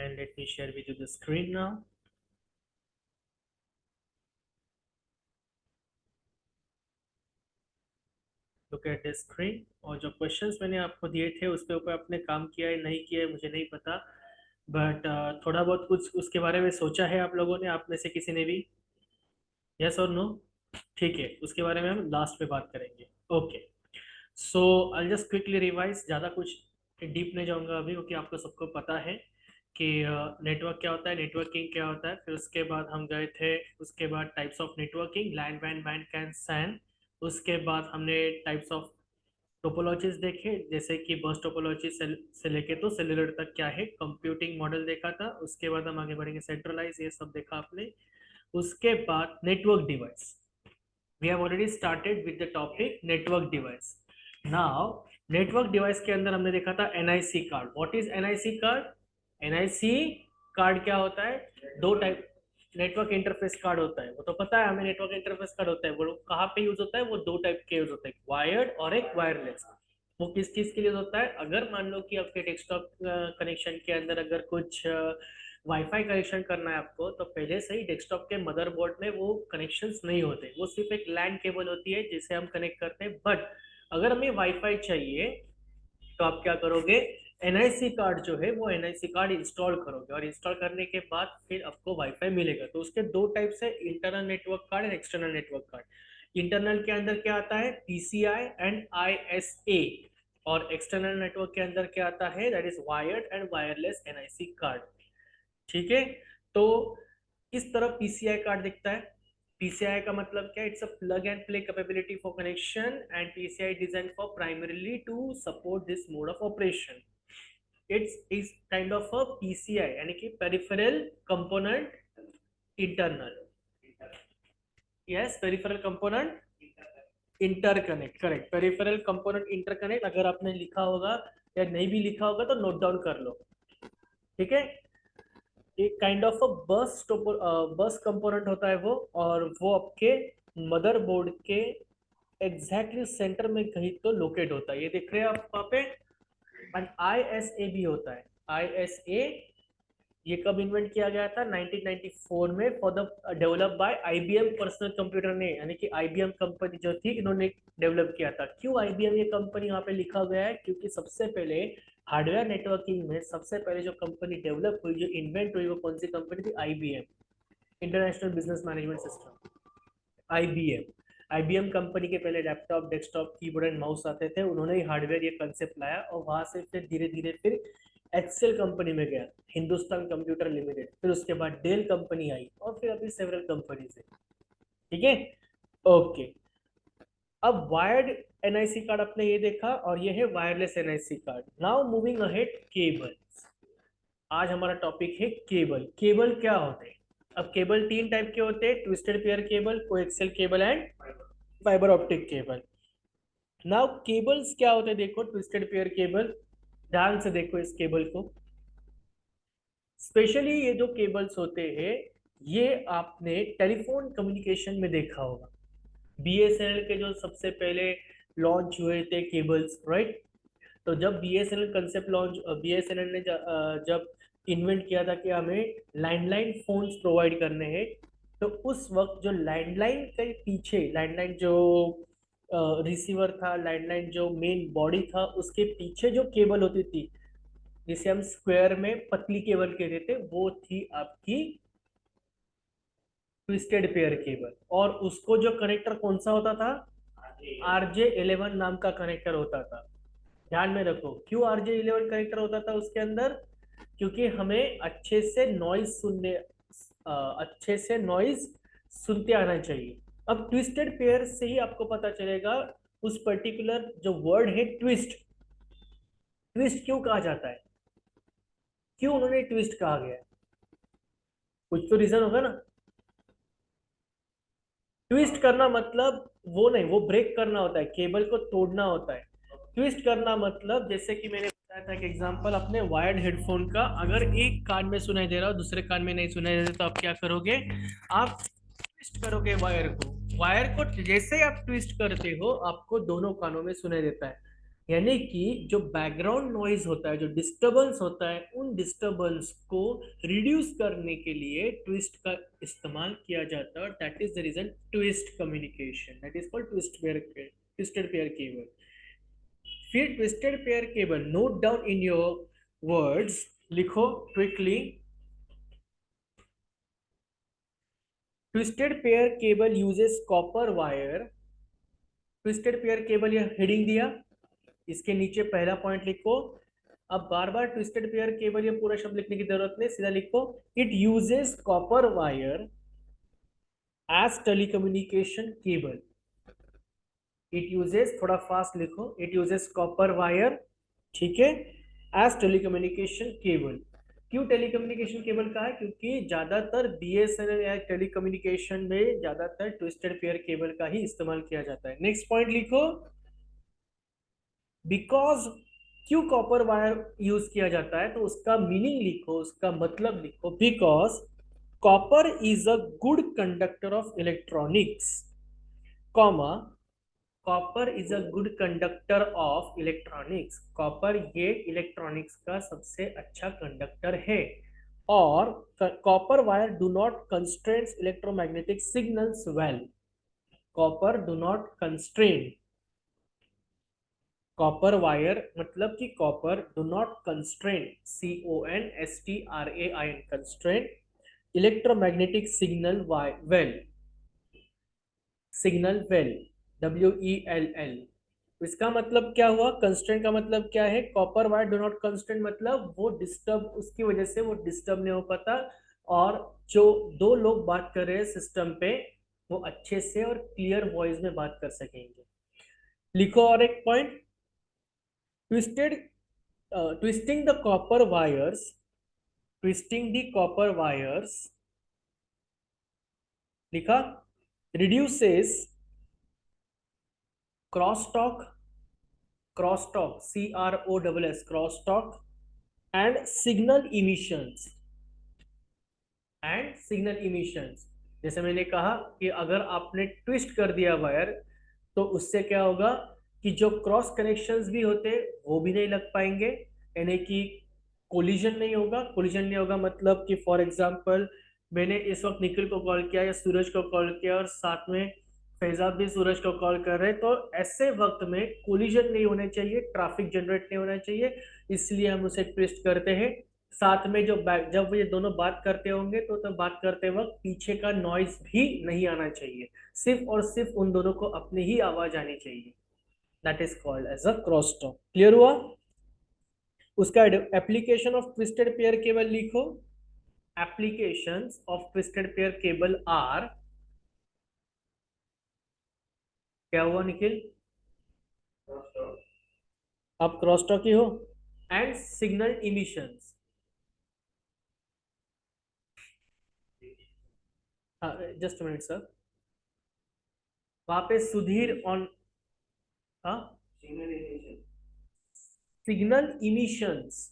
and let me share with you the screen now. Look at the screen. और जो questions मैंने आपको दिए थे उस पे ऊपर आपने काम किया है नहीं किया है मुझे नहीं पता, बट थोड़ा बहुत कुछ उसके बारे में सोचा है आप लोगों ने, आप में से किसी ने भी? यस और नो? ठीक है, उसके बारे में हम लास्ट में बात करेंगे। Okay, so I just quickly revise, ज़्यादा कुछ डीप नहीं जाऊंगा अभी क्योंकि आपको सबको पता है कि नेटवर्क क्या होता है, नेटवर्किंग क्या होता है। फिर उसके बाद हम गए थे, उसके बाद types of networking, LAN van when can San. उसके बाद हमने टाइप्स ऑफ टोपोलॉजीज देखे, जैसे कि बस टोपोलॉजी से लेके तो सेलुलर तक क्या है, कंप्यूटिंग मॉडल देखा था। उसके बाद हम आगे बढ़ेंगे, सेंट्रलाइज, ये सब देखा आपने। उसके बाद network device, we have already started with the topic network device. Now network device के अंदर हमने देखा था NIC card. What is NIC card? NIC card क्या होता है? दो टाइप नेटवर्क इंटरफेस कार्ड होता है, वो तो पता है हमें। नेटवर्क इंटरफेस कार्ड होता है, वो कहाँ पे यूज होता है? वो दो टाइप के यूज होता है, वायर्ड और एक वायरलेस। वो किस किस के लिए होता है? अगर मान लो कि आपके डेस्कटॉप कनेक्शन के अंदर अगर कुछ वाईफाई कनेक्शन करना है आपको, तो पहले से ही डेस्कटॉप के मदरबोर्ड में वो कनेक्शंस नहीं होते, वो सिर्फ एक लैन केबल होती है जिसे हम कनेक्ट करते हैं। बट अगर हमें वाईफाई चाहिए तो आप क्या करोगे? एनआईसी कार्ड जो है वो एनआईसी कार्ड इंस्टॉल करोगे, और इंस्टॉल करने के बाद फिर आपको वाईफाई मिलेगा। तो उसके दो टाइप्स है, इंटरनल नेटवर्क कार्ड और एक्सटर्नल नेटवर्क कार्ड। इंटरनल के अंदर क्या आता है? पीसीआई एंड आईएसए, और एक्सटर्नल नेटवर्क के अंदर क्या आता है? That is wired and wireless NIC card. ठीक है, तो इस तरह पीसीआई कार्ड दिखता है। पीसीआई का मतलब क्या? It's a plug and play capability for connection, and PCI design for primarily to support this mode of operation. It's is kind of a PCI, यानी कि peripheral component internal. Yes, peripheral component interconnect, correct, peripheral component interconnect. अगर आपने लिखा होगा या नहीं भी लिखा होगा तो नोट डाउन कर लो। ठीक है, एक काइंड ऑफ अ बस कंपोनेंट होता है वो, और वो आपके मदरबोर्ड के एग्जैक्टली सेंटर में कहीं तो लोकेट होता है। ये देख रहे हैं आप वहाँ पे। एंड आईएसए भी होता है। आईएसए ये कब इन्वेंट किया गया था? 1994 में, for the develop by IBM personal computer ने, यानी कि आईबीएम कंपनी जो थी इन्होंने डेवलप किया था। क्यों आईबीएम ये कंपनी यहाँ पे लिखा गया है? क्योंकि सबसे पहले हार्डवेयर नेटवर्किंग में सबसे पहले जो कंपनी डेवलप हुई, जो इन्वेंट हुई, वो कौन सी कंपनी थी? IBM, international business management system, IBM. IBM company के पहले laptop, desktop, keyboard and mouse आते थे, उन्होंने ही हार्डवेयर ये कंसेप्ट लाया, और वहां से फिर धीरे धीरे फिर एक्सेल कंपनी में गया, हिंदुस्तान कंप्यूटर लिमिटेड। फिर उसके बाद डेल कंपनी आई, और फिर अभी सेवरल कंपनीज है। ठीक है, ओके। अब वायर्ड एनआईसी कार्ड अपने ये देखा, और ये है wireless NIC card. Now moving ahead, cable. आज हमारा टॉपिक है केबल। केबल क्या होते हैं? अब केबल तीन टाइप के होते हैं, twisted pair cable, coaxial cable and fibre optic cable. Now cables क्या होते हैं देखो, ट्विस्टेड पेयर केबल, ध्यान से देखो इस केबल को। स्पेशली ये जो केबल्स होते हैं, ये आपने टेलीफोन कम्युनिकेशन में देखा होगा। बीएसएनएल के जो सबसे पहले लॉन्च हुए थे केबल्स, राइट? तो जब बीएसएनएल कंसेप्ट लॉन्च, बीएसएनएल ने जब इन्वेंट किया था कि हमें लैंडलाइन फोन्स प्रोवाइड करने हैं, तो उस वक्त जो लैंडलाइन के पीछे, लैंडलाइन जो रिसीवर था, लैंडलाइन जो मेन बॉडी था, उसके पीछे जो केबल होती थी, जिसे हम स्क्वायर में पतली केबल कहते थे, वो थी आपकी ट्विस्टेड पेयर केबल। और उसको जो कनेक्टर कौन सा होता था? RJ11 नाम का कनेक्टर होता था। ध्यान में रखो, क्यों RJ11 कनेक्टर होता था उसके अंदर? क्योंकि हमें अच्छे से नॉइज सुनते आना चाहिए। अब ट्विस्टेड पेयर से ही आपको पता चलेगा उस पर्टिकुलर जो वर्ड है ट्विस्ट, ट्विस्ट क्यों कहा जाता है, क्यों उन्होंने ट्विस्ट कहा गया है? कुछ तो रीजन होगा ना। ट्विस्ट करना मतलब वो नहीं, वो ब्रेक करना होता है, केबल को तोड़ना होता है। ट्विस्ट करना मतलब, जैसे कि मैंने बताया था कि एग्जांपल अपने वायर्ड हेडफोन का, अगर एक कान में सुनाई दे रहा हो, दूसरे कान में नहीं सुनाई दे रहा, तो आप क्या करोगे? आप ट्विस्ट करोगे वायर को। वायर को जैसे ही आप ट्विस्ट करते हो, आपको दोनों कानों में सुनाई देता है। यानी कि जो बैकग्राउंड नॉइज होता है, जो डिस्टरबेंस होता है, उन डिस्टरबेंस को रिड्यूस करने के लिए ट्विस्ट का इस्तेमाल किया जाता है, और that is the reason twist communication, that is called twisted pair cable. फिर twisted pair cable, note down in your words, लिखो quickly. Twisted pair cable uses copper wire. Twisted pair cable, ये heading दिया, इसके नीचे पहला point लिखो। अब बार बार ट्विस्टेड पेयर केबल ये पूरा शब्द लिखने की जरूरत नहीं, सीधा लिखो it uses copper wire as telecommunication cable. It uses, थोड़ा फास्ट लिखो, इट यूजेस कॉपर वायर, ठीक है, एज टेलीकम्युनिकेशन केबल। क्यों टेलीकम्युनिकेशन केबल का है? क्योंकि ज्यादातर बीएसएनएल या टेलीकम्युनिकेशन में ज्यादातर ट्विस्टेड पेयर केबल का ही इस्तेमाल किया जाता है। नेक्स्ट पॉइंट लिखो, बिकॉज, क्यों कॉपर वायर यूज किया जाता है, तो उसका मीनिंग लिखो, उसका मतलब लिखो। Because copper is a good conductor of electronics, comma, copper is a good conductor of electronics, copper ये इलेक्ट्रॉनिक्स का सबसे अच्छा कंडक्टर है। और copper wire do not constrain electromagnetic signals well, copper do not constrain, copper wire मतलब कि copper do not constrain, CONSTRAIN, constrain electromagnetic signal well, signal well, WELL। इसका मतलब क्या हुआ? कंस्ट्रेंट का मतलब क्या है? Copper wire do not constraint मतलब वो डिस्टर्ब, उसकी वजह से वो डिस्टर्ब नहीं हो पाता, और जो दो लोग बात कर रहे हैं सिस्टम पे, वो अच्छे से और क्लियर वॉइस में बात कर सकेंगे। लिखो और एक point, twisted twisting the copper wires, twisting the copper wires, लिखा, reduces crosstalk, crosstalk, CROSS, crosstalk, and signal emissions, and signal emissions. जैसे मैंने कहा कि अगर आपने ट्विस्ट कर दिया वायर, तो उससे क्या होगा कि जो क्रॉस कनेक्शंस भी होते वो भी नहीं लग पाएंगे, यानी कि कोलिजन नहीं होगा। कोलिजन नहीं होगा मतलब कि फॉर एग्जांपल मैंने इस वक्त निखिल को कॉल किया या सूरज को कॉल किया, और साथ में फैजाब भी सूरज को कॉल कर रहे हैं, तो ऐसे वक्त में कोलिजन नहीं होने चाहिए, ट्रैफिक जनरेट नहीं होना चाहिए, इसलिए हम उसे ट्विस्ट करते हैं। साथ में जो जब ये दोनों बात करते होंगे, तो तब बात करते वक्त पीछे का नॉइज भी नहीं आना चाहिए, सिर्फ और सिर्फ उन दोनों को अपनी ही आवाज आनी चाहिए। That is called as a cross talk. Clear हुआ? उसका application of twisted pair cable लिखो। Applications of twisted pair cable are, क्या हुआ निखिल? आप क्रॉस टॉक ही हो। एंड सिग्नल इमिशंस, हाँ, जस्ट मिनट सर, वहां पे सुधीर ऑन, हाँ, सिग्नल इमिशंस,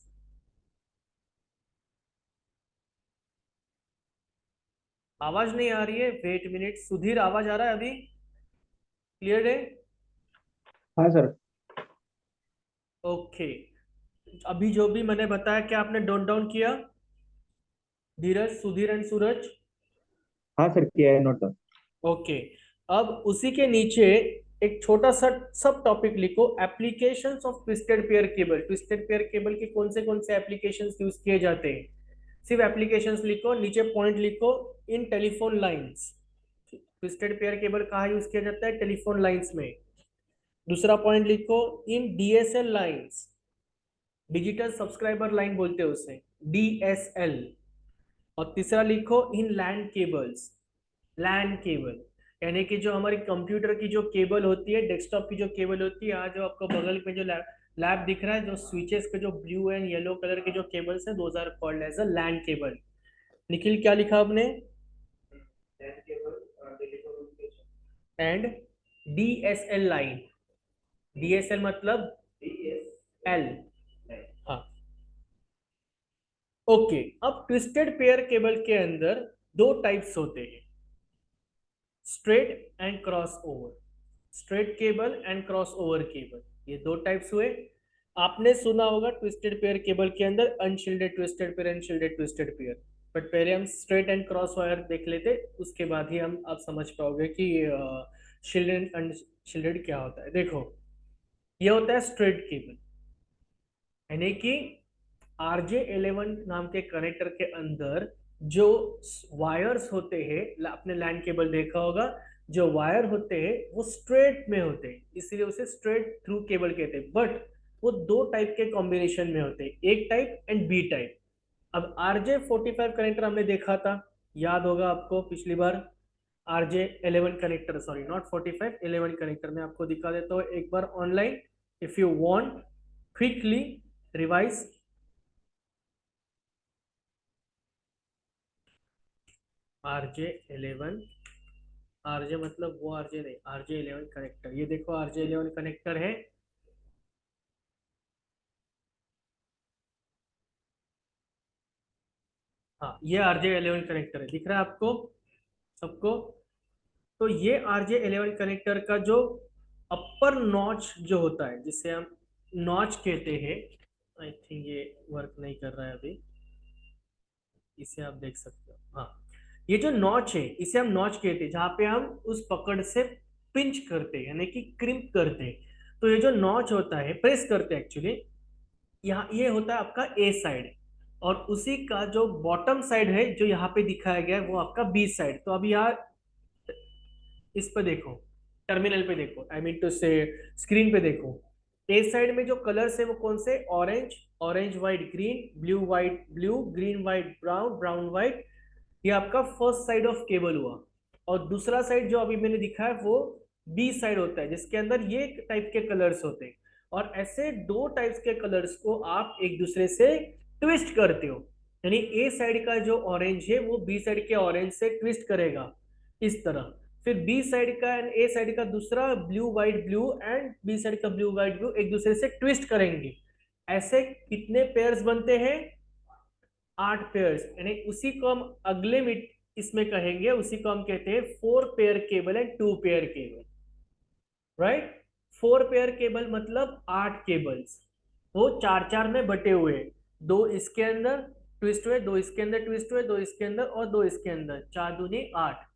आवाज नहीं आ रही है, वेट मिनट, सुधीर आवाज आ रहा है अभी? क्लियर है? हाँ सर। ओके, अभी जो भी मैंने बताया क्या आपने नोट डाउन किया? धीरज, सुधीर एंड सूरज? हाँ सर, किया है नोट डाउन। ओके, अब उसी के नीचे एक छोटा सा सब टॉपिक लिखो, applications of twisted pair cable. Twisted pair cable के कौन से एप्लीकेशंस यूज किए जाते हैं, सिर्फ एप्लीकेशंस लिखो, नीचे पॉइंट लिखो, in telephone lines. Twisted pair cable कहाँ यूज किया जाता है? टेलीफोन लाइंस में। दूसरा पॉइंट लिखो, in DSL lines, digital subscriber line बोलते हैं उसे, DSL। और तीसरा लिखो, in land cables, LAN cable, यानी कि जो हमारी कंप्यूटर की जो केबल होती है, डेस्कटॉप की जो केबल होती है, आज जो आपको बगल में जो लैब दिख रहा है, जो स्विचेस के जो ब्लू एंड येलो कलर के जो केबल्स हैं, those are called as a LAN cable. Nikhil क्या लिखा आपने? एंड DSL लाइन, DSL मतलब एल, हाँ। ओके, अब ट्विस्टेड पेयर केबल के अंदर दो टाइप्स होते हैं, straight and crossover, straight cable and crossover cable. ये दो टाइप्स हुए। आपने सुना होगा ट्विस्टेड पेयर केबल के अंदर अनशिल्डेड twisted pair, अनशिल्डेड twisted pair. But पहले हम स्ट्रेट एंड क्रॉस वायर देख लेते, उसके बाद ही हम आप समझ पाओगे कि शिल्डेड अनशिल्डेड क्या होता है। देखो, ये होता है स्ट्रेट केबल, यानी कि RJ11 नाम के कनेक्टर के अंदर जो वायर्स होते हैं, आपने लैंड केबल देखा होगा, जो वायर होते हैं वो स्ट्रेट में होते हैं, इसलिए उसे स्ट्रेट थ्रू केबल कहते हैं। बट वो दो टाइप के कॉम्बिनेशन में होते हैं, एक टाइप एंड बी टाइप। अब RJ45 कनेक्टर हमने देखा था, याद होगा आपको पिछली बार। RJ11 connector, sorry not 45, 11 connector में आपको दिखा देता हूँ एक बार online, if you want quickly revise. RJ11, RJ मतलब वो RJ नहीं, RJ11 कनेक्टर, ये देखो RJ11 कनेक्टर है। हाँ, ये RJ11 कनेक्टर है, दिख रहा है आपको सबको। तो ये RJ11 कनेक्टर का जो अपर नॉच जो होता है, जिसे हम नॉच कहते हैं, आई थिंक ये वर्क नहीं कर रहा है अभी, इसे आप देख सकते हो। हाँ, ये जो नॉच है इसे हम नॉच कहते हैं, जहाँ पे हम उस पकड़ से पिंच करते हैं, यानी कि क्रिम्प करते हैं। तो ये जो नॉच होता है, प्रेस करते हैं एक्चुअली, यहाँ ये होता है आपका ए साइड, और उसी का जो बॉटम साइड है जो यहाँ पे दिखाया गया है वो आपका बी साइड। तो अब यहाँ इस पे देखो, टर्मिनल पे देखो, आई मीन टू से स्क्रीन पे देखो, ए साइड में जो कलर्स है वो कौन से, orange, orange white green, blue white blue, green white brown, brown white. ये आपका फर्स्ट साइड ऑफ केबल हुआ। और दूसरा साइड जो अभी मैंने दिखाया वो बी साइड होता है, जिसके अंदर ये टाइप के कलर्स होते हैं। और ऐसे दो टाइप्स के कलर्स को आप एक दूसरे से ट्विस्ट करते हो, यानी ए साइड का जो ऑरेंज है वो बी साइड के ऑरेंज से ट्विस्ट करेगा इस तरह। फिर बी साइड का एंड ए साइड का दूसरा blue white blue and B side का ब्लू वाइट ब्लू एक दूसरे से ट्विस्ट करेंगे। ऐसे कितने पेयर्स बनते हैं, 8 पेयर्स, यानी उसी को हम अगले मिट इसमें कहेंगे, उसी को हम कहते हैं 4 pair cable and 2 pair cable, right. 4 pair cable मतलब 8 केबल्स, वो चार चार में बटे हुए हैं। दो इसके अंदर ट्विस्ट हुए, दो इसके अंदर ट्विस्ट हुए, दो इसके अंदर और दो इसके अंदर, 4 दूनी 8।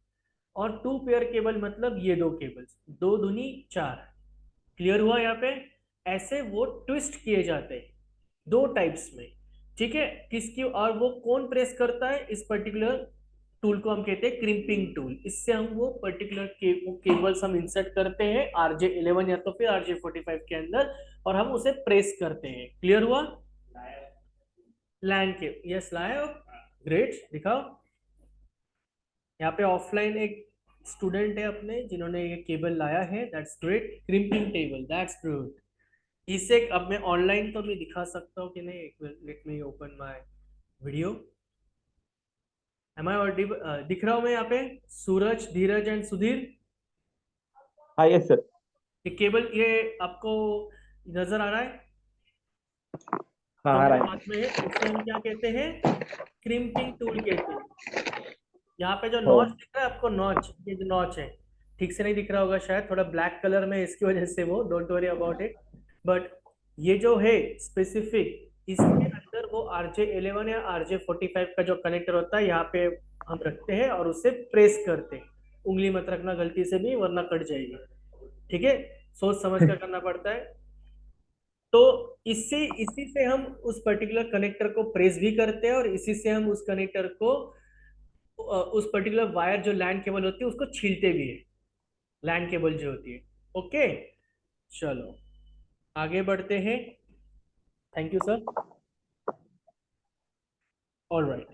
और 2 पेयर केबल मतलब ये दो केबल्स, 2 दूनी 4। क्लियर हुआ यहाँ पे। ऐसे वो ट्विस्ट किए जाते हैं दो टाइप्स में, ठीक है। किसकी, और वो कौन प्रेस करता है, इस पर्टिकुलर टूल को हम कहते हैं क्रिम्पिंग टूल। इससे हम वो पर्टिकुलर केबल्स हम इंसर्ट करते हैं RJ11 या तो फिर RJ45 के अंदर, और हम उसे प्रेस करते हैं। क्लियर हुआ। लैंड के, यस लाए, ग्रेट, दिखाओ। यहाँ पे ऑफलाइन एक स्टूडेंट है अपने जिन्होंने ये केबल लाया है, that's great, crimping table, that's good. इसे अब मैं ऑनलाइन तो मैं दिखा सकता हूँ कि नहीं, एक let me open my video. Am I audible, दिख रहा हूँ मैं यहाँ पे, सूरज, धीरज एंड सुधीर। हाँ यस सर। ये केबल ये आपको नजर आ रहा है, हाँ जो आ मेरे रहा है। हाथ में है उसे हम क्या कहते हैं, क्रिम्पिंग टूल कहते हैं। यहाँ पे जो ओ। नॉच दिख रहा है आपको, नॉच, ये जो नॉच है, ठीक से नहीं दिख रहा होगा शायद, थोड़ा ब्लैक कलर में है, इसकी वजह से वो, don't worry about it. But ये जो है स्पेसिफिक, इसके अंदर वो RJ11 या RJ45 का जो कनेक्टर होता है यहाँ पे हम रखते हैं और उसे प्रेस करते हैं। उंगली मत रखना गलती से भी, वरना कट जाएगी, ठीक है। सोच समझ कर करना पड़ता है। तो इससे इसी से हम उस पर्टिकुलर कनेक्टर को प्रेस भी करते हैं, और इसी से हम उस कनेक्टर को उस पर्टिकुलर वायर जो लैंड केबल होती है उसको छीलते भी है, लैंड केबल जो होती है। ओके, चलो आगे बढ़ते हैं। Thank you sir. All right,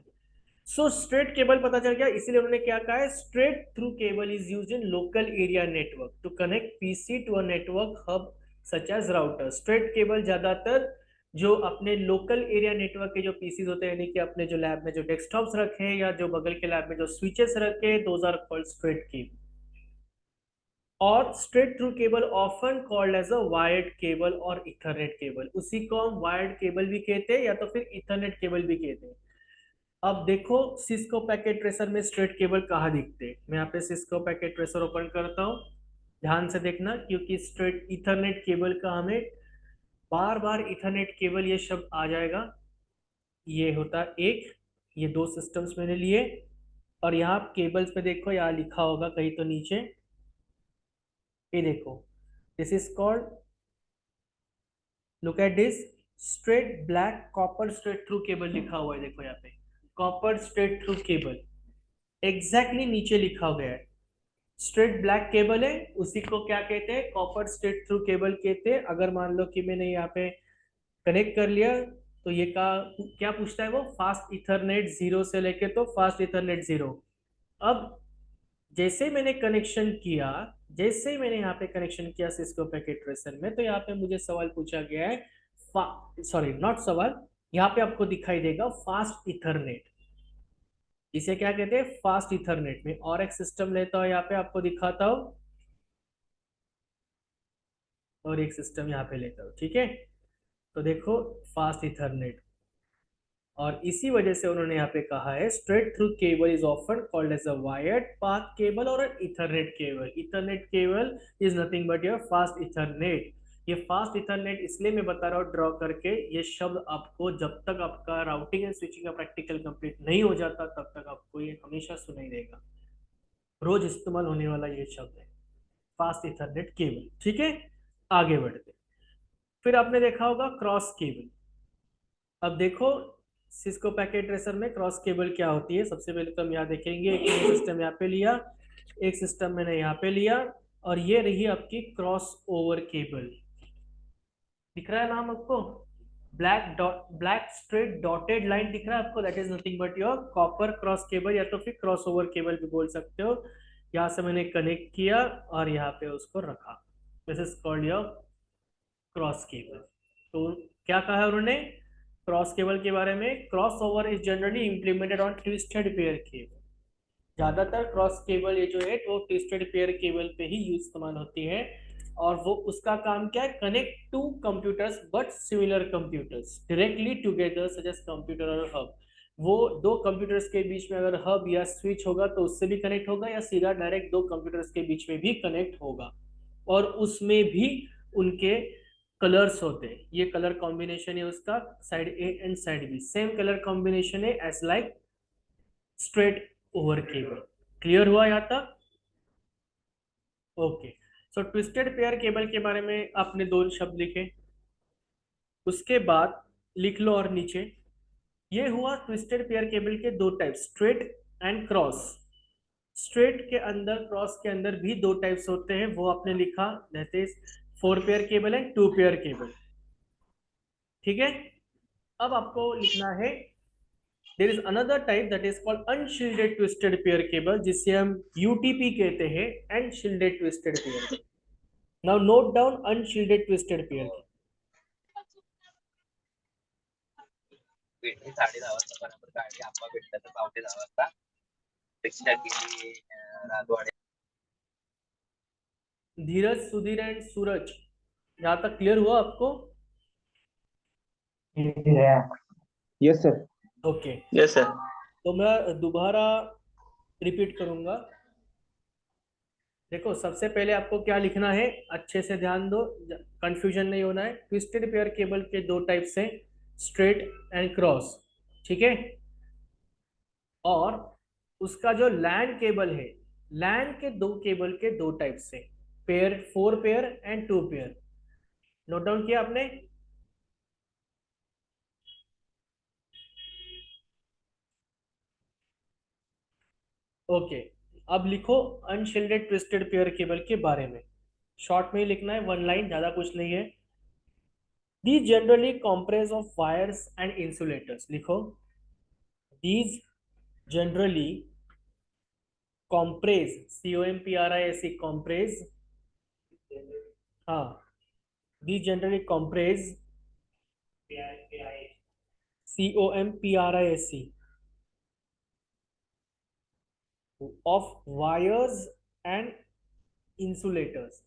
so straight cable पता चल गया, इसीलिए उन्होंने क्या कहा है, straight through cable is used in local area network to connect PC to a network hub such as router. Straight cable ज्यादातर जो अपने लोकल एरिया नेटवर्क के जो पीसीज होते हैं, यानी कि अपने जो लैब में जो डेस्कटॉप्स रखे हैं या जो बगल के लैब में जो स्विचेस रखे हैं, those are called straight cable. और straight through cable often called as a wired cable और इथरनेट केबल, उसी को हम वायर्ड केबल भी कहते हैं या तो फिर इथरनेट केबल भी कहते हैं। अब देखो सिस्को पैकेट ट्रेसर में स्ट्रेट केबल कहाँ दिखते हैं, मैं यहाँ पे सिस्को पैकेट ट्रेसर ओपन करता हूँ। ध्यान से देखना, क्योंकि स्ट्रेट इथरनेट केबल का हमें बार बार इथरनेट केबल ये शब्द आ जाएगा। ये होता एक, ये दो सिस्टम्स मैंने लिए, और यहाँ केबल्स पे देखो, यहाँ लिखा होगा कहीं तो नीचे, ये देखो, this is called, look at this, straight black copper straight through cable लिखा हुआ है, देखो यहाँ पे copper straight through cable exactly नीचे लिखा गया है। स्ट्रेट ब्लैक केबल है, उसी को क्या कहते हैं, कॉपर स्ट्रेट थ्रू केबल कहते हैं। अगर मान लो कि मैंने यहाँ पे कनेक्ट कर लिया, तो ये का क्या पूछता है वो, फास्ट इथरनेट जीरो से लेके तो फास्ट इथरनेट जीरो। अब जैसे ही मैंने कनेक्शन किया, जैसे ही मैंने यहाँ पे कनेक्शन किया सिस्को पैकेट ट्रेसर में, तो यहाँ पे मुझे सवाल पूछा गया है, सॉरी नॉट सवाल, यहाँ पे आपको दिखाई देगा फास्ट इथरनेट, इसे क्या कहते हैं, फास्ट इथरनेट। में और एक सिस्टम लेता हूँ, यहाँ पे आपको दिखाता हूँ, और एक सिस्टम यहाँ पे लेता हूँ, ठीक है। तो देखो, फास्ट इथरनेट, और इसी वजह से उन्होंने यहाँ पे कहा है straight through cable is often called as a wired path cable और Ethernet cable. Ethernet cable is nothing but your fast Ethernet. ये फास्ट इथरनेट इसलिए मैं बता रहा हूँ ड्रॉ करके, ये शब्द आपको जब तक आपका राउटिंग एंड स्विचिंग का प्रैक्टिकल कंप्लीट नहीं हो जाता, तब तक आपको ये हमेशा सुनाई देगा, रोज इस्तेमाल होने वाला ये शब्द है, फास्ट इथरनेट केबल, ठीक है। आगे बढ़ते, फिर आपने देखा होगा क्रॉस केबल। अब देखो, सिस्को पैकेट ट्रेसर में क्रॉस केबल क्या होती है, सबसे पहले तो हम यहाँ देखेंगे, एक सिस्टम यहाँ पे लिया, एक सिस्टम मैंने यहाँ पे लिया, और ये रही आपकी क्रॉस ओवर केबल। दिख रहा है नाम आपको, black dot, black straight dotted line दिख रहा है आपको, that is nothing but your copper cross cable, या तो फिर क्रॉस ओवर केबल भी बोल सकते हो। यहाँ से मैंने कनेक्ट किया और यहाँ पे उसको रखा, this is called your cross cable. तो क्या कहा है उन्होंने क्रॉस केबल के बारे में, cross over is generally implemented on twisted pair cable. ज्यादातर क्रॉस केबल ये जो है वो ट्विस्टेड पेयर केबल पे ही यूज इस्तेमाल होती है, और वो उसका काम क्या है, connect to computers but similar computers directly together such as computer और हब। वो दो कंप्यूटर्स के बीच में अगर हब या स्विच होगा तो उससे भी कनेक्ट होगा, या सीधा डायरेक्ट दो कंप्यूटर्स के बीच में भी कनेक्ट होगा, और उसमें भी उनके कलर्स होते हैं। ये कलर कॉम्बिनेशन है उसका, side A and side B same colour combination है as like straight over cable. Clear हुआ यहाँ तक? Okay. So twisted pair cable के बारे में आपने दो शब्द लिखे, उसके बाद लिख लो और नीचे, ये हुआ ट्विस्टेड पेयर केबल के दो type, straight and cross. Straight के अंदर, क्रॉस के अंदर भी दो टाइप्स होते हैं, वो आपने लिखा, that is four pair cable and two pair cable, ठीक है। अब आपको लिखना है, there is another type that is called unshielded twisted pair cable, जिसे हम यूटीपी कहते हैं, unshielded twisted pair. Now note down unshielded twisted pair. भेटली 10:30 बरोबर गाडी आंबा भेटला तर 9:30 रिक्षा केली राजवाडे। धीरज, सुधीर एंड सूरज, यहाँ तक क्लियर हुआ आपको? Yes sir. Okay. Yes sir. तो मैं दोबारा रिपीट करूंगा। देखो, सबसे पहले आपको क्या लिखना है, अच्छे से ध्यान दो, कंफ्यूजन नहीं होना है। ट्विस्टेड पेयर केबल के दो टाइप्स हैं, स्ट्रेट एंड क्रॉस, ठीक है। और उसका जो लैन केबल है, लैन के दो केबल के दो टाइप्स हैं, pair, four pair and two pair. Note down किया आपने? ओके। अब लिखो अनशील्डेड ट्विस्टेड पेयर केबल के बारे में, शॉर्ट में ही लिखना है, वन लाइन, ज्यादा कुछ नहीं है। These generally comprise of wires and insulators, लिखो, these generally comprise, comprise, comprise, हाँ, these generally comprise, comprise of wires and insulators।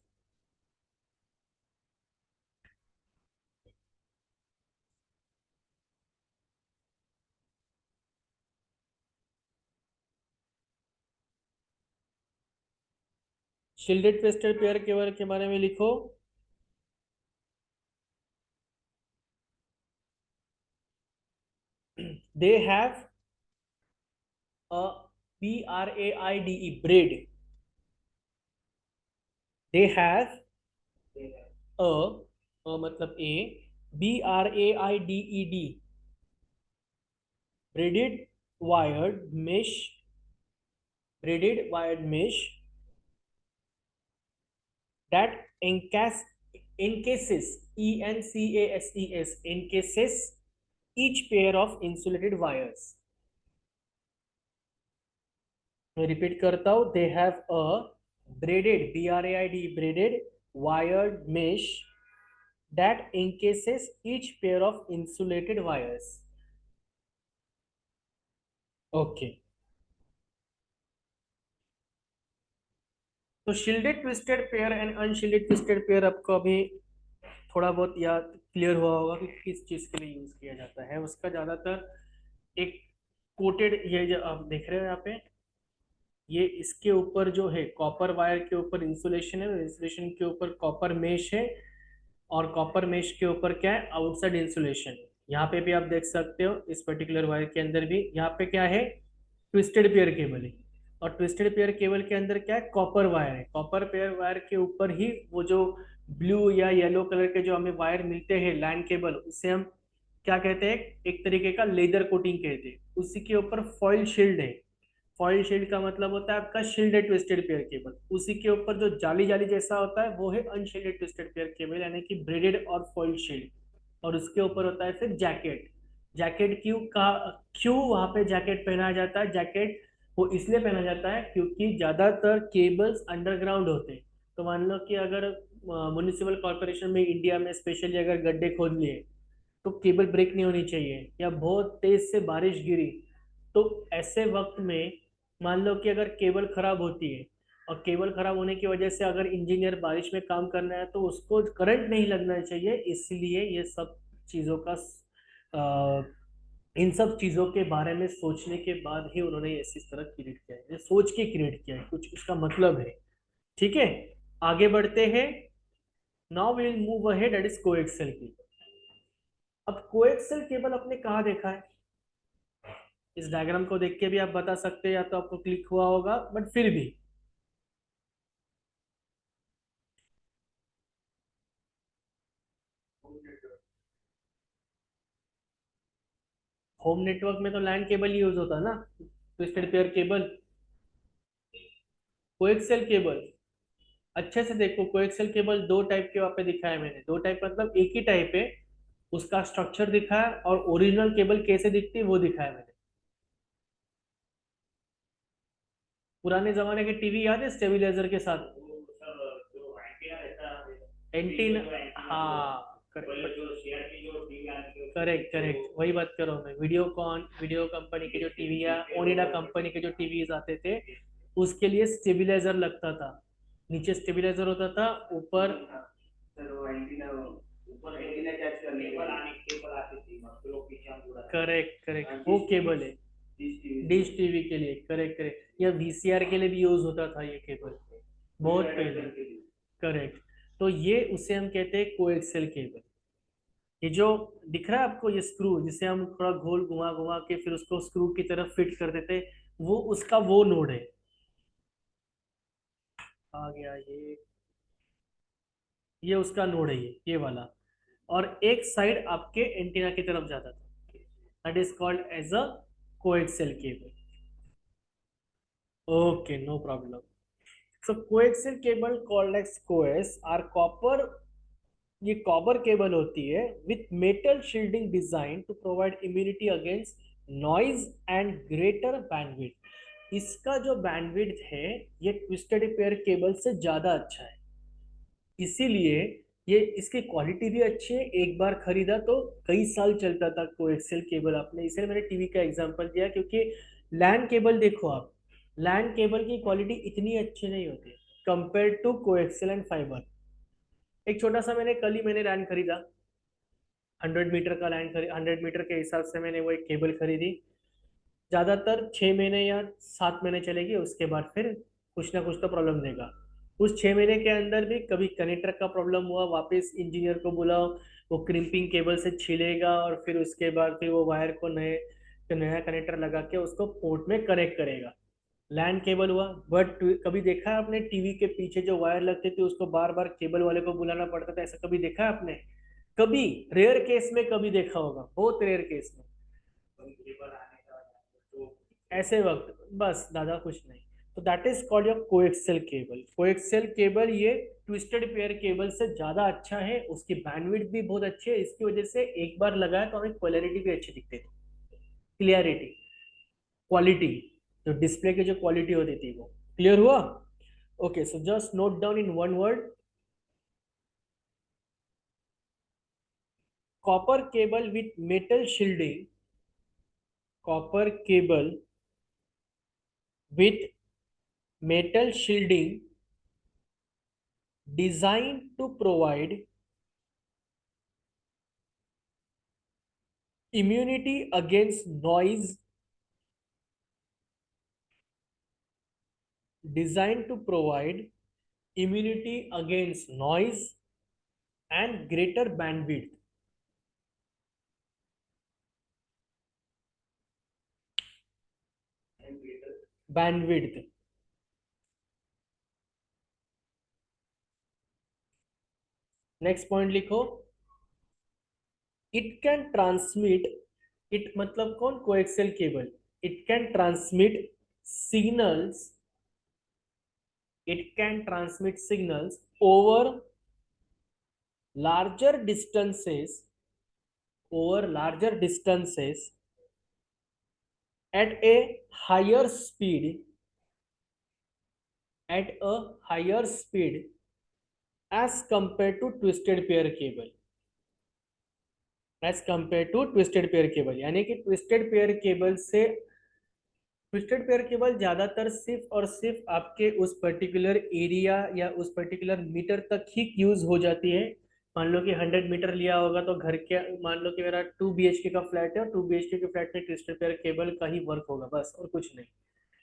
Shielded twisted pair cable के बारे में लिखो। They have a BRAIDE braid. They have मतलब a, BRAIDED braided wired mesh, braided wired mesh that encases encases each pair of insulated wires। मैं repeat करता हूं, दे have a braided BRAID braided wired mesh that encases each pair of insulated wires। Okay, तो shielded twisted pair and unshielded twisted pair आपको अभी थोड़ा बहुत याद clear हुआ होगा कि किस चीज के लिए यूज किया जाता है। उसका ज्यादातर एक कोटेड, ये जो आप देख रहे हो यहाँ पे, ये इसके ऊपर जो है कॉपर वायर के ऊपर इंसुलेशन है, इंसुलेशन के ऊपर कॉपर मेश है, और कॉपर मेश के ऊपर क्या है, आउटसाइड इंसुलेशन। यहाँ पे भी आप देख सकते हो इस पर्टिकुलर वायर के अंदर भी, यहाँ पे क्या है, ट्विस्टेड पेयर केबल है। और ट्विस्टेड पेयर केबल के अंदर क्या है, कॉपर वायर है। कॉपर पेयर वायर के ऊपर ही वो जो ब्लू या येलो कलर के जो हमें वायर मिलते हैं लैंड केबल, उससे हम क्या कहते हैं, एक तरीके का लेदर कोटिंग कहते हैं। उसी के ऊपर फॉइल शील्ड है। फॉइल शील्ड का मतलब होता है आपका शील्डेड ट्विस्टेड पेयर केबल। उसी के ऊपर जो जाली जाली जैसा होता है वो है अनशील्डेड ट्विस्टेड पेयर केबल, यानी कि ब्रेडेड और फॉइल शील्ड। और उसके ऊपर होता है फिर जैकेट। जैकेट क्यों वहां पे जैकेट पहना जाता है, जैकेट वो इसलिए पहना जाता है क्योंकि ज्यादातर केबल्स अंडरग्राउंड होते हैं। तो मान लो कि अगर म्युनिसिपल कॉर्पोरेशन में इंडिया में स्पेशली अगर गड्ढे खोद लिए, तो केबल ब्रेक नहीं होनी चाहिए, या बहुत तेज से बारिश गिरी, तो ऐसे वक्त में मान लो कि अगर केबल खराब होती है, और केबल खराब होने की वजह से अगर इंजीनियर बारिश में काम करना है तो उसको करंट नहीं लगना चाहिए। इसलिए ये सब चीज़ों का इन सब चीज़ों के बारे में सोचने के बाद ही उन्होंने इस तरह क्रिएट किया है, ये सोच के क्रिएट किया है, कुछ उसका मतलब है। ठीक है, आगे बढ़ते हैं। Now we will move ahead, that is coaxial cable. अब कोएक्सियल केबल आपने कहाँ देखा है, इस डायग्राम को देख के भी आप बता सकते हैं, या तो आपको क्लिक हुआ होगा, बट फिर भी होम नेटवर्क में तो लैंड केबल यूज होता है ना, twisted pair cable. Coaxial cable अच्छे से देखो, कोएक्सियल केबल दो टाइप के वहां पे दिखाया है मैंने, दो टाइप मतलब एक ही टाइप है, उसका स्ट्रक्चर दिखा है, और ओरिजिनल केबल कैसे दिखती है वो दिखाया है मैंने। पुराने जमाने के टीवी याद है स्टेबिलाईजर के साथ, एंटीना, हाँ करेक्ट करेक्ट, वही बात कर रहा हूँ मैं। वीडियोकॉन, वीडियो कंपनी के जो टीवी या ओनिडा कंपनी के जो टीवीज आते थे, उसके लिए स्टेबिलाईजर लगता था। नीचे स्टेबिलाईजर होता था, ऊपर करेक्ट करेक्ट, वो केबल है डिश टीवी के लिए। करेक्ट करेक्ट, या वीसीआर के लिए भी यूज होता था ये केबल, बहुत पहले। करेक्ट, तो ये उसे हम कहते हैं कोएक्सियल केबल। ये जो दिख रहा है आपको, ये स्क्रू जिसे हम थोड़ा गोल घुमा घुमा के फिर उसको स्क्रू की तरफ फिट कर देते, वो उसका वो नोड है। आ गया ये उसका नोड है, ये वाला। और एक साइड आपके एंटीना की तरफ जाता था, that is called as a coaxial cable. Okay, no problem. So coaxial cable called as coax or copper, ये कॉपर केबल होती है with metal shielding design to provide immunity against noise and greater bandwidth. इसका जो bandwidth है ये twisted pair cable से ज्यादा अच्छा है, इसीलिए ये इसकी क्वालिटी भी अच्छी है। एक बार खरीदा तो कई साल चलता था कोएक्सियल केबल। आपने, इसलिए मैंने टीवी का एग्जांपल दिया, क्योंकि लैंड केबल देखो आप, लैंड केबल की क्वालिटी इतनी अच्छी नहीं होती compare to coaxial and fibre. एक छोटा सा मैंने लैंड खरीदा, 100 मीटर का लैंड खरीद, 100 मीटर के हिसाब से मैंने वो एक केबल खरीदी। ज्यादातर 6 महीने या 7 महीने चलेगी, उसके बाद फिर कुछ ना कुछ तो प्रॉब्लम देगा। उस 6 महीने के अंदर भी कभी कनेक्टर का प्रॉब्लम हुआ, वापस इंजीनियर को बुलाओ, वो क्रिम्पिंग केबल से छीलेगा और फिर उसके बाद फिर वो वायर को नया कनेक्टर लगा के उसको पोर्ट में कनेक्ट करेगा। लैंड केबल हुआ। बट कभी देखा है आपने टीवी के पीछे जो वायर लगते थे उसको बार बार केबल वाले को बुलाना पड़ता था, ऐसा कभी देखा है आपने? कभी, रेयर केस में कभी देखा होगा, बहुत रेयर केस में। ऐसे वक्त बस दादा कुछ नहीं। तो that is called your coaxial cable. Coaxial cable ये ट्विस्टेड पेयर केबल से ज्यादा अच्छा है, उसकी बैंडविड्थ भी बहुत अच्छी है, इसकी वजह से एक बार लगाया तो हमें क्वालिटी भी अच्छी दिखती थी, क्लियरिटी, क्वालिटी, जो डिस्प्ले की जो क्वालिटी होती थी वो। क्लियर हुआ? Okay, so just note down in one word, copper cable with metal shielding, copper cable with metal shielding designed to provide immunity against noise, designed to provide immunity against noise and greater bandwidth. Bandwidth. Next point लिखो, it can transmit, it मतलब कौन? Coaxial cable. It can transmit signals, it can transmit signals over larger distances, over larger distances at a higher speed, at a higher speed as compared to twisted pair cable, as compared to twisted pair cable। यानी कि twisted pair cable से, twisted pair cable ज्यादातर सिर्फ और सिर्फ आपके उस particular area या उस पर्टिकुलर मीटर तक ही यूज हो जाती है। मान लो कि 100 मीटर लिया होगा तो घर के, मान लो कि मेरा 2 BHK का फ्लैट है और 2 BHK के फ्लैट में ट्विस्टेड पेयर केबल का ही वर्क होगा बस, और कुछ नहीं।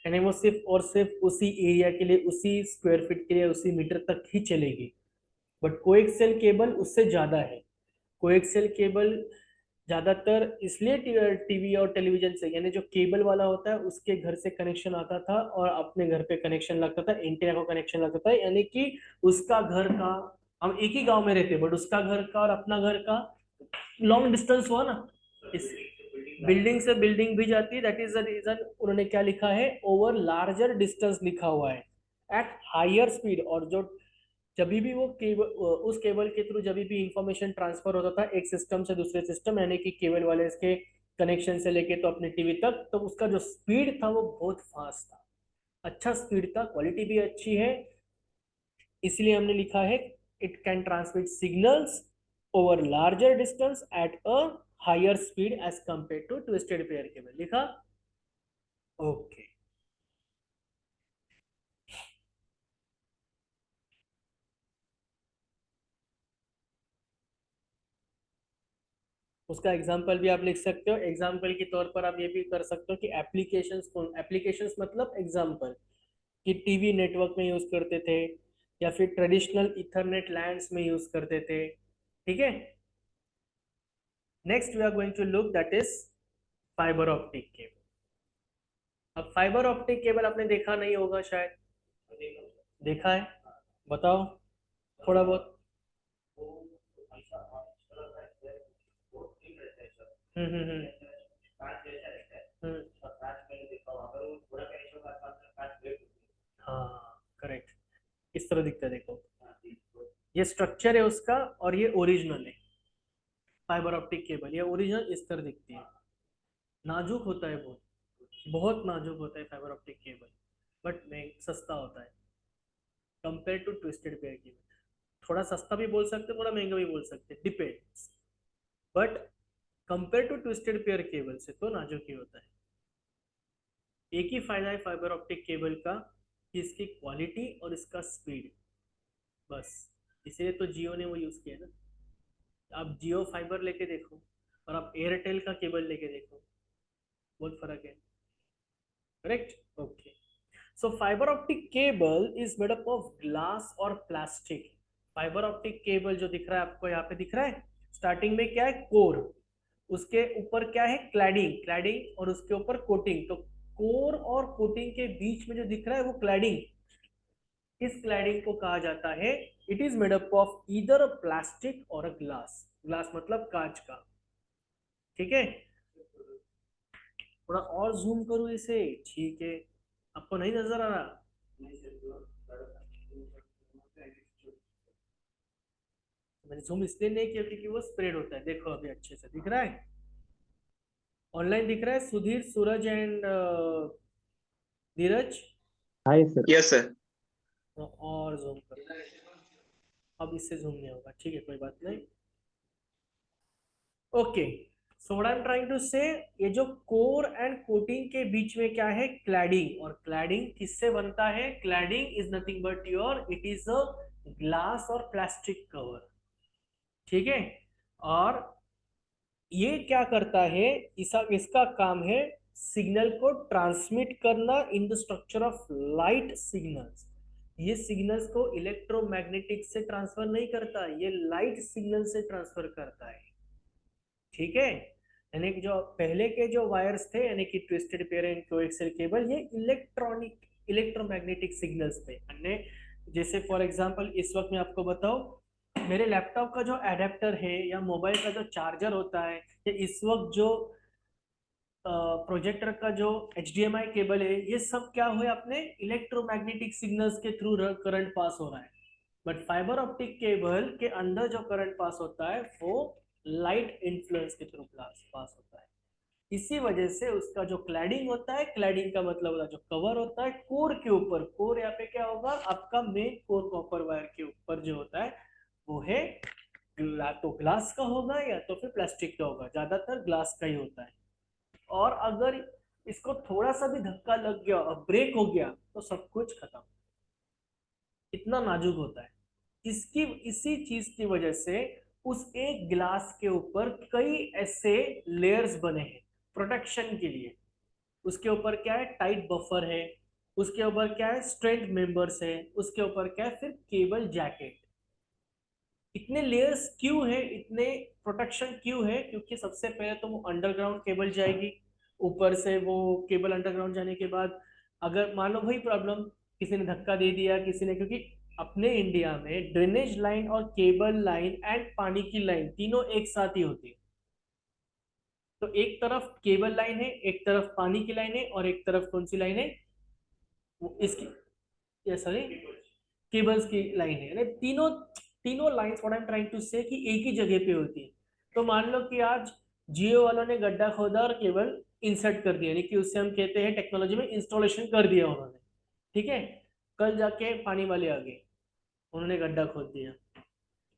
यानी वो सिर्फ और सिर्फ उसी एरिया के लिए, उसी स्क्वायर फीट के लिए, उसी मीटर तक ही चलेगी। बट कोएक्सियल केबल उससे ज्यादा है। कोएक्सियल केबल ज्यादातर इसलिए टीवी और टेलीविजन से, यानी जो केबल वाला होता है उसके घर से कनेक्शन आता था और अपने घर पे कनेक्शन लगता था, एंटीना को कनेक्शन लगता था, यानी कि उसका घर का, हम एक ही गांव में रहते बट उसका घर का और अपना घर का लॉन्ग डिस्टेंस हुआ ना, इस बिल्डिंग से बिल्डिंग भी जाती है। दैट इज द रीजन उन्होंने क्या लिखा है, ओवर लार्जर डिस्टेंस लिखा हुआ है, एट हायर स्पीड। और जो जब भी वो केबल, उस केबल के थ्रू जब भी इंफॉर्मेशन ट्रांसफर होता था एक सिस्टम से दूसरे सिस्टम, यानी कि केबल वाले इसके कनेक्शन से लेके तो अपने टीवी तक, तो उसका जो स्पीड था वो बहुत फास्ट था, अच्छा स्पीड था, क्वालिटी भी अच्छी है। इसलिए हमने लिखा है it can transmit signals over larger distance at a higher speed as compared to twisted pair cable. लिखा? ओके। उसका एग्जाम्पल भी आप लिख सकते हो। एग्जाम्पल के तौर पर आप ये भी कर सकते हो कि एप्लीकेशंस कौन, एप्लीकेशंस मतलब एग्जाम्पल, कि टीवी नेटवर्क में यूज करते थे या फिर ट्रेडिशनल इथरनेट लैंड्स में यूज करते थे। ठीक है, next we are going to look that is fibre optic cable. अब फाइबर ऑप्टिक केबल आपने देखा नहीं होगा शायद, देखा है? बताओ थोड़ा बहुत। हम्म। हाँ करेक्ट, इस तरह दिखता है देखो, ये स्ट्रक्चर है उसका और ये ओरिजिनल है। फाइबर ऑप्टिक केबल ये ओरिजिनल इस तरह दिखती है, नाजुक होता है बहुत, बहुत नाजुक होता है फाइबर ऑप्टिक केबल, बट सस्ता होता है compare to twisted pair cable. थोड़ा सस्ता भी बोल सकते, थोड़ा महंगा भी बोल सकते, depends, but compare to twisted pair cable से तो नाजुक ही होता है। एक ही फायदा है फाइबर ऑप्टिक केबल का, कि इसकी क्वालिटी और इसका स्पीड, बस। इसलिए तो जियो ने वो यूज किया ना। आप जियो फाइबर लेके देखो और आप एयरटेल का केबल लेके देखो, बहुत फर्क है। Correct, okay. So fibre optic cable is made up of glass और प्लास्टिक। फाइबर ऑप्टिक केबल जो दिख रहा है आपको यहाँ पे दिख रहा है, स्टार्टिंग में क्या है, कोर, उसके ऊपर क्या है, क्लैडिंग, क्लैडिंग और उसके ऊपर कोटिंग। तो कोर और कोटिंग के बीच में जो दिख रहा है वो क्लैडिंग, इस क्लैडिंग को कहा जाता है, it is made up of either a plastic और अ ग्लास। ग्लास मतलब कांच का। ठीक है, थोड़ा और जूम करूं इसे, ठीक है, आपको नहीं नजर आ रहा? मैंने जूम इसलिए नहीं किया क्योंकि वो स्प्रेड होता है। देखो अभी अच्छे से दिख रहा है, ऑनलाइन दिख रहा है सुधीर, सूरज एंड धीरज। हाँ सर। Yes sir. तो और जूम करो, अब इससे जूम नहीं होगा, ठीक है कोई बात नहीं। Okay, so what I am trying to say, ये जो कोर एंड कोटिंग के बीच में क्या है, क्लैडिंग। और क्लैडिंग किससे बनता है, cladding is nothing but your, it is a glass और प्लास्टिक कवर। ठीक है, और ये क्या करता है, इसका काम है सिग्नल को ट्रांसमिट करना in the structure of light signals. ये सिग्नल्स को इलेक्ट्रोमैग्नेटिक से ट्रांसफर नहीं करता, ये लाइट सिग्नल से ट्रांसफर करता है। ठीक है, यानी कि जो पहले के जो वायर्स थे, यानी कि twisted pair and coaxial cable, ये इलेक्ट्रॉनिक इलेक्ट्रोमैग्नेटिक सिग्नल्स थे। अन्य जैसे फॉर एग्जांपल इस वक्त मैं आपको बताऊं, मेरे लैपटॉप का जो एडेप्टर है या मोबाइल का जो चार्जर होता है, या इस वक्त जो प्रोजेक्टर का जो HDMI केबल है, ये सब क्या हुए, अपने इलेक्ट्रोमैग्नेटिक सिग्नल्स के थ्रू करंट पास हो रहा है। बट फाइबर ऑप्टिक केबल के अंदर जो करंट पास होता है वो लाइट इन्फ्लुएंस के थ्रू पास होता है। इसी वजह से उसका जो क्लैडिंग होता है, क्लैडिंग का मतलब होता है जो कवर होता है कोर के ऊपर। कोर यहाँ पे क्या होगा, आपका मेन कोर कॉपर वायर के ऊपर जो होता है वो है, या तो ग्लास का होगा या तो फिर प्लास्टिक का होगा, ज्यादातर ग्लास का ही होता है। और अगर इसको थोड़ा सा भी धक्का लग गया और ब्रेक हो गया तो सब कुछ खत्म, इतना नाजुक होता है। इसकी इसी चीज की वजह से उस एक ग्लास के ऊपर कई ऐसे लेयर्स बने हैं प्रोटेक्शन के लिए। उसके ऊपर क्या है, टाइट बफर है, उसके ऊपर क्या है, स्ट्रेंथ मेंबर्स है, उसके ऊपर क्या है, फिर केबल जैकेट। इतने लेयर्स क्यों है, इतने प्रोटेक्शन क्यों है, क्योंकि सबसे पहले तो वो अंडरग्राउंड केबल जाएगी, ऊपर से वो केबल अंडरग्राउंड जाने के बाद अगर मान लो भाई प्रॉब्लम, किसी ने धक्का दे दिया, किसी ने, क्योंकि अपने इंडिया में ड्रेनेज लाइन और केबल लाइन एंड पानी की लाइन तीनों एक साथ ही होती है। तो एक तरफ केबल लाइन है, एक तरफ पानी की लाइन है, और एक तरफ कौन सी लाइन है, वो इसकी, ये सॉरी, केबल्स की लाइन है, यानी तीनों तीनों lines, what I am trying to say, कि एक ही जगह पे होती है। तो मान लो कि आज जियो वालों ने गड्ढा खोदा और केबल इंसर्ट कर दिया, यानी कि उससे हम कहते हैं टेक्नोलॉजी में इंस्टॉलेशन कर दिया उन्होंने। ठीक है, कल जाके पानी वाले आ गए, उन्होंने गड्ढा खोद दिया,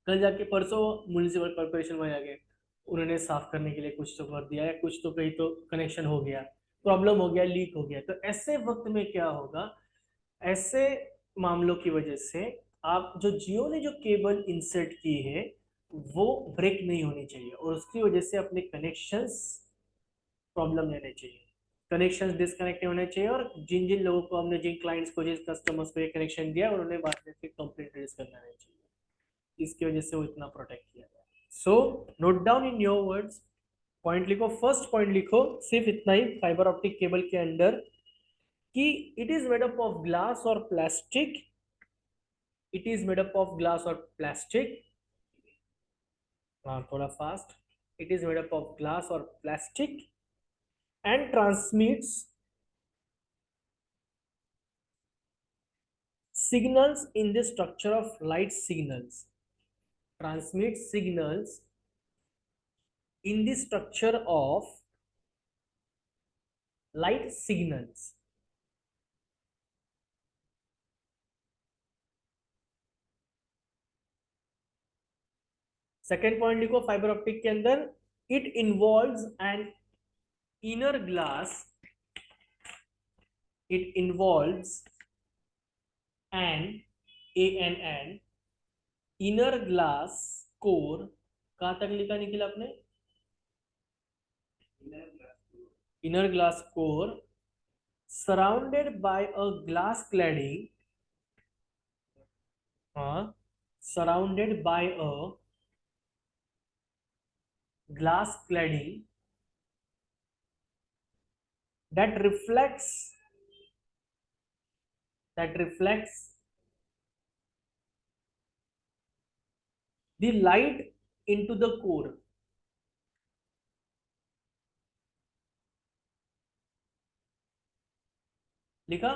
कल जाके परसों म्यूनिसिपल कॉर्पोरेशन वाले आ गए, उन्होंने साफ करने के लिए कुछ तो कर दिया, या कुछ तो कहीं तो कनेक्शन हो गया, प्रॉब्लम हो गया, लीक हो गया। तो ऐसे वक्त में क्या होगा, ऐसे मामलों की वजह से आप जो जियो ने जो केबल इंसर्ट की है वो ब्रेक नहीं होनी चाहिए, और उसकी वजह से अपने कनेक्शंस प्रॉब्लम लेने चाहिए, कनेक्शंस डिस्कनेक्ट नहीं होने चाहिए। और जिन जिन लोगों को हमने, जिन क्लाइंट्स को, जिन कस्टमर्स को ये कनेक्शन दिया, उन्होंने बाद में फिर कंप्लेंट रेज करना नहीं चाहिए। इसकी वजह से वो इतना प्रोटेक्ट किया गया। So note down in your words, point लिखो, फर्स्ट पॉइंट लिखो सिर्फ इतना ही फाइबर ऑप्टिक केबल के अंदर, कि it is made up of glass और plastic, it is made up of glass or plastic, थोड़ा fast, it is made up of glass or plastic and transmits signals in the structure of light signals, transmits signals in the structure of light signals. Second point लिखो fibre optic के अंदर, it involves an inner glass, it involves N an inner glass core. कहां तक लिखा निखिल आपने, inner glass core surrounded by a glass cladding, surrounded by a glass cladding that reflects the light into the core. लिखा.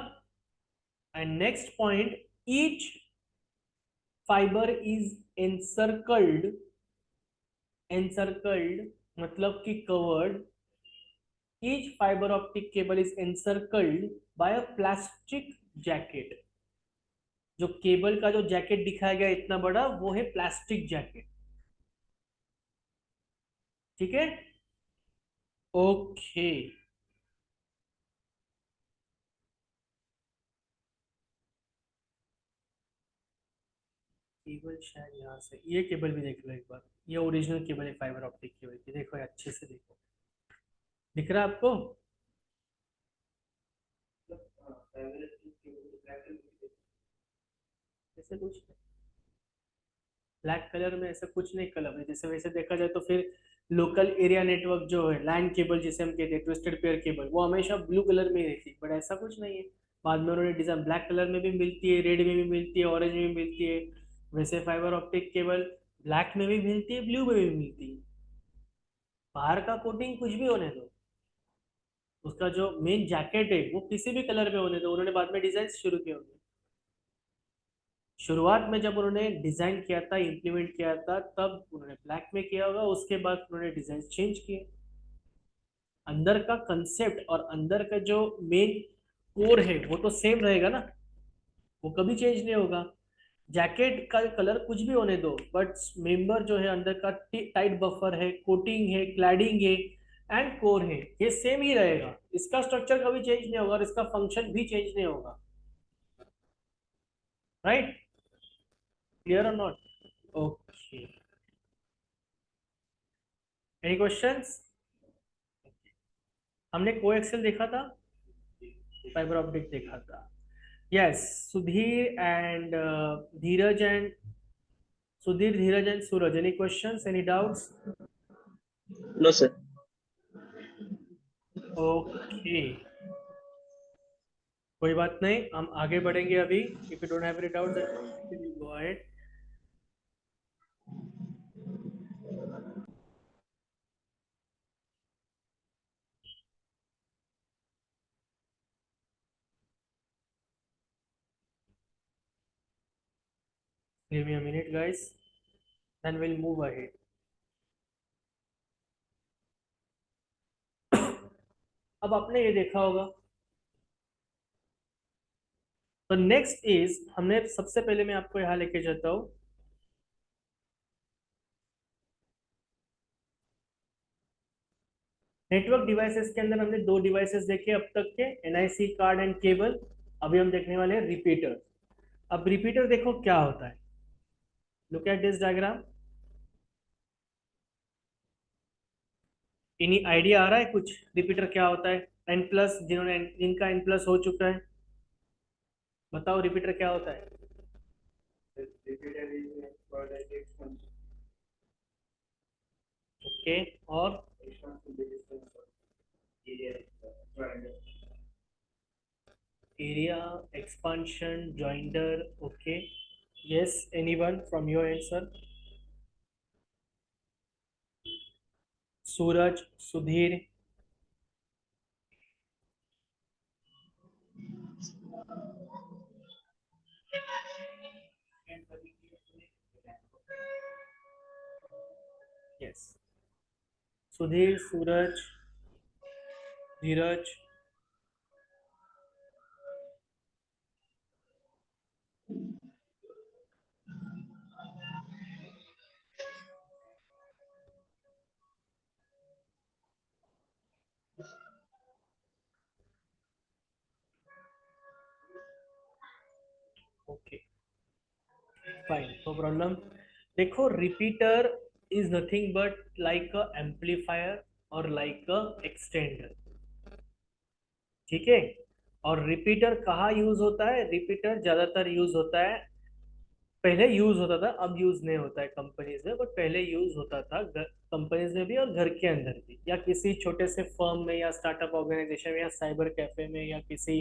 And next point, each fiber is encircled मतलब कि covered. Each fiber optic cable is encircled by a plastic jacket. जो cable का जो jacket दिखाया गया इतना बड़ा, वो है प्लास्टिक जैकेट. ठीक है. ओके. केबल शायद यहाँ से, ये केबल भी देख लो एक बार. ये ओरिजिनल केबल है फाइबर ऑप्टिक केबल की. देखो अच्छे से देखो. दिख रहा है आपको? ऐसे कुछ ब्लैक कलर में ऐसा कुछ नहीं कलर है. जैसे वैसे देखा जाए तो फिर लोकल एरिया नेटवर्क जो है, लैंड केबल जिसे हम कहते हैं, ट्विस्टेड पेयर केबल, वो हमेशा ब्लू कलर में ही रहती है. बट ऐसा कुछ नहीं है. बाद में उन्होंने डिजाइन ब्लैक कलर में भी मिलती है, रेड में भी मिलती है, ऑरेंज में भी मिलती है. वैसे फाइबर ऑप्टिक केबल ब्लैक में भी मिलती है, ब्लू में भी मिलती है. बाहर का कोटिंग कुछ भी होने दो, उसका जो मेन जैकेट है वो किसी भी कलर में होने दो. उन्होंने बाद में डिजाइन शुरू किए होंगे. शुरुआत में जब उन्होंने डिजाइन किया था, इम्प्लीमेंट किया था, तब उन्होंने ब्लैक में किया होगा. उसके बाद उन्होंने डिजाइन चेंज किए. अंदर का कंसेप्ट और अंदर का जो मेन कोर है वो तो सेम रहेगा ना, वो कभी चेंज नहीं होगा. जैकेट का कलर कुछ भी होने दो, बट मेंबर जो है अंदर का टाइट बफर है, कोटिंग है, क्लैडिंग है एंड कोर है, ये सेम ही रहेगा. इसका स्ट्रक्चर कभी चेंज नहीं होगा और इसका फंक्शन भी चेंज नहीं होगा. राइट? क्लियर और नॉट? ओके. Any questions? हमने कोएक्सियल देखा था, फाइबर ऑप्टिक देखा था. Yes. Sudhir and Dheeraj and Suraj, any questions, any doubts? No sir. Okay. कोई बात नहीं, हम आगे बढ़ेंगे अभी. If you don't have any doubts then go ahead. Give me a minute guys, then we'll move ahead. अब आपने ये देखा होगा. तो नेक्स्ट इज, हमने सबसे पहले मैं आपको यहाँ लेके जाता हूँ. नेटवर्क डिवाइसेस के अंदर हमने दो डिवाइसेस देखे अब तक के, एनआईसी कार्ड एंड केबल. अभी हम देखने वाले हैं रिपीटर. अब रिपीटर देखो क्या होता है. Look at this diagram. इन्हीं आइडिया आ रहा है कुछ रिपीटर क्या होता है? एन प्लस, जिनका एन प्लस हो चुका है, बताओ रिपीटर क्या होता है? ओके. और एरिया एक्सपांशन जॉइंडर. Okay. Yes, anyone from your answer? Suraj, Sudhir? Yes. Sudhir, Suraj, Dheeraj? Okay, fine, no problem. देखो, repeater is nothing but like a amplifier और लाइक अ एक्सटेंडर. ठीक है. और रिपीटर कहाँ यूज होता है? रिपीटर ज्यादातर यूज होता है, पहले यूज होता था, अब यूज नहीं होता है कंपनीज में, बट पहले यूज होता था कंपनीज में भी और घर के अंदर भी, या किसी छोटे से फर्म में या स्टार्टअप ऑर्गेनाइजेशन में या साइबर कैफे में या किसी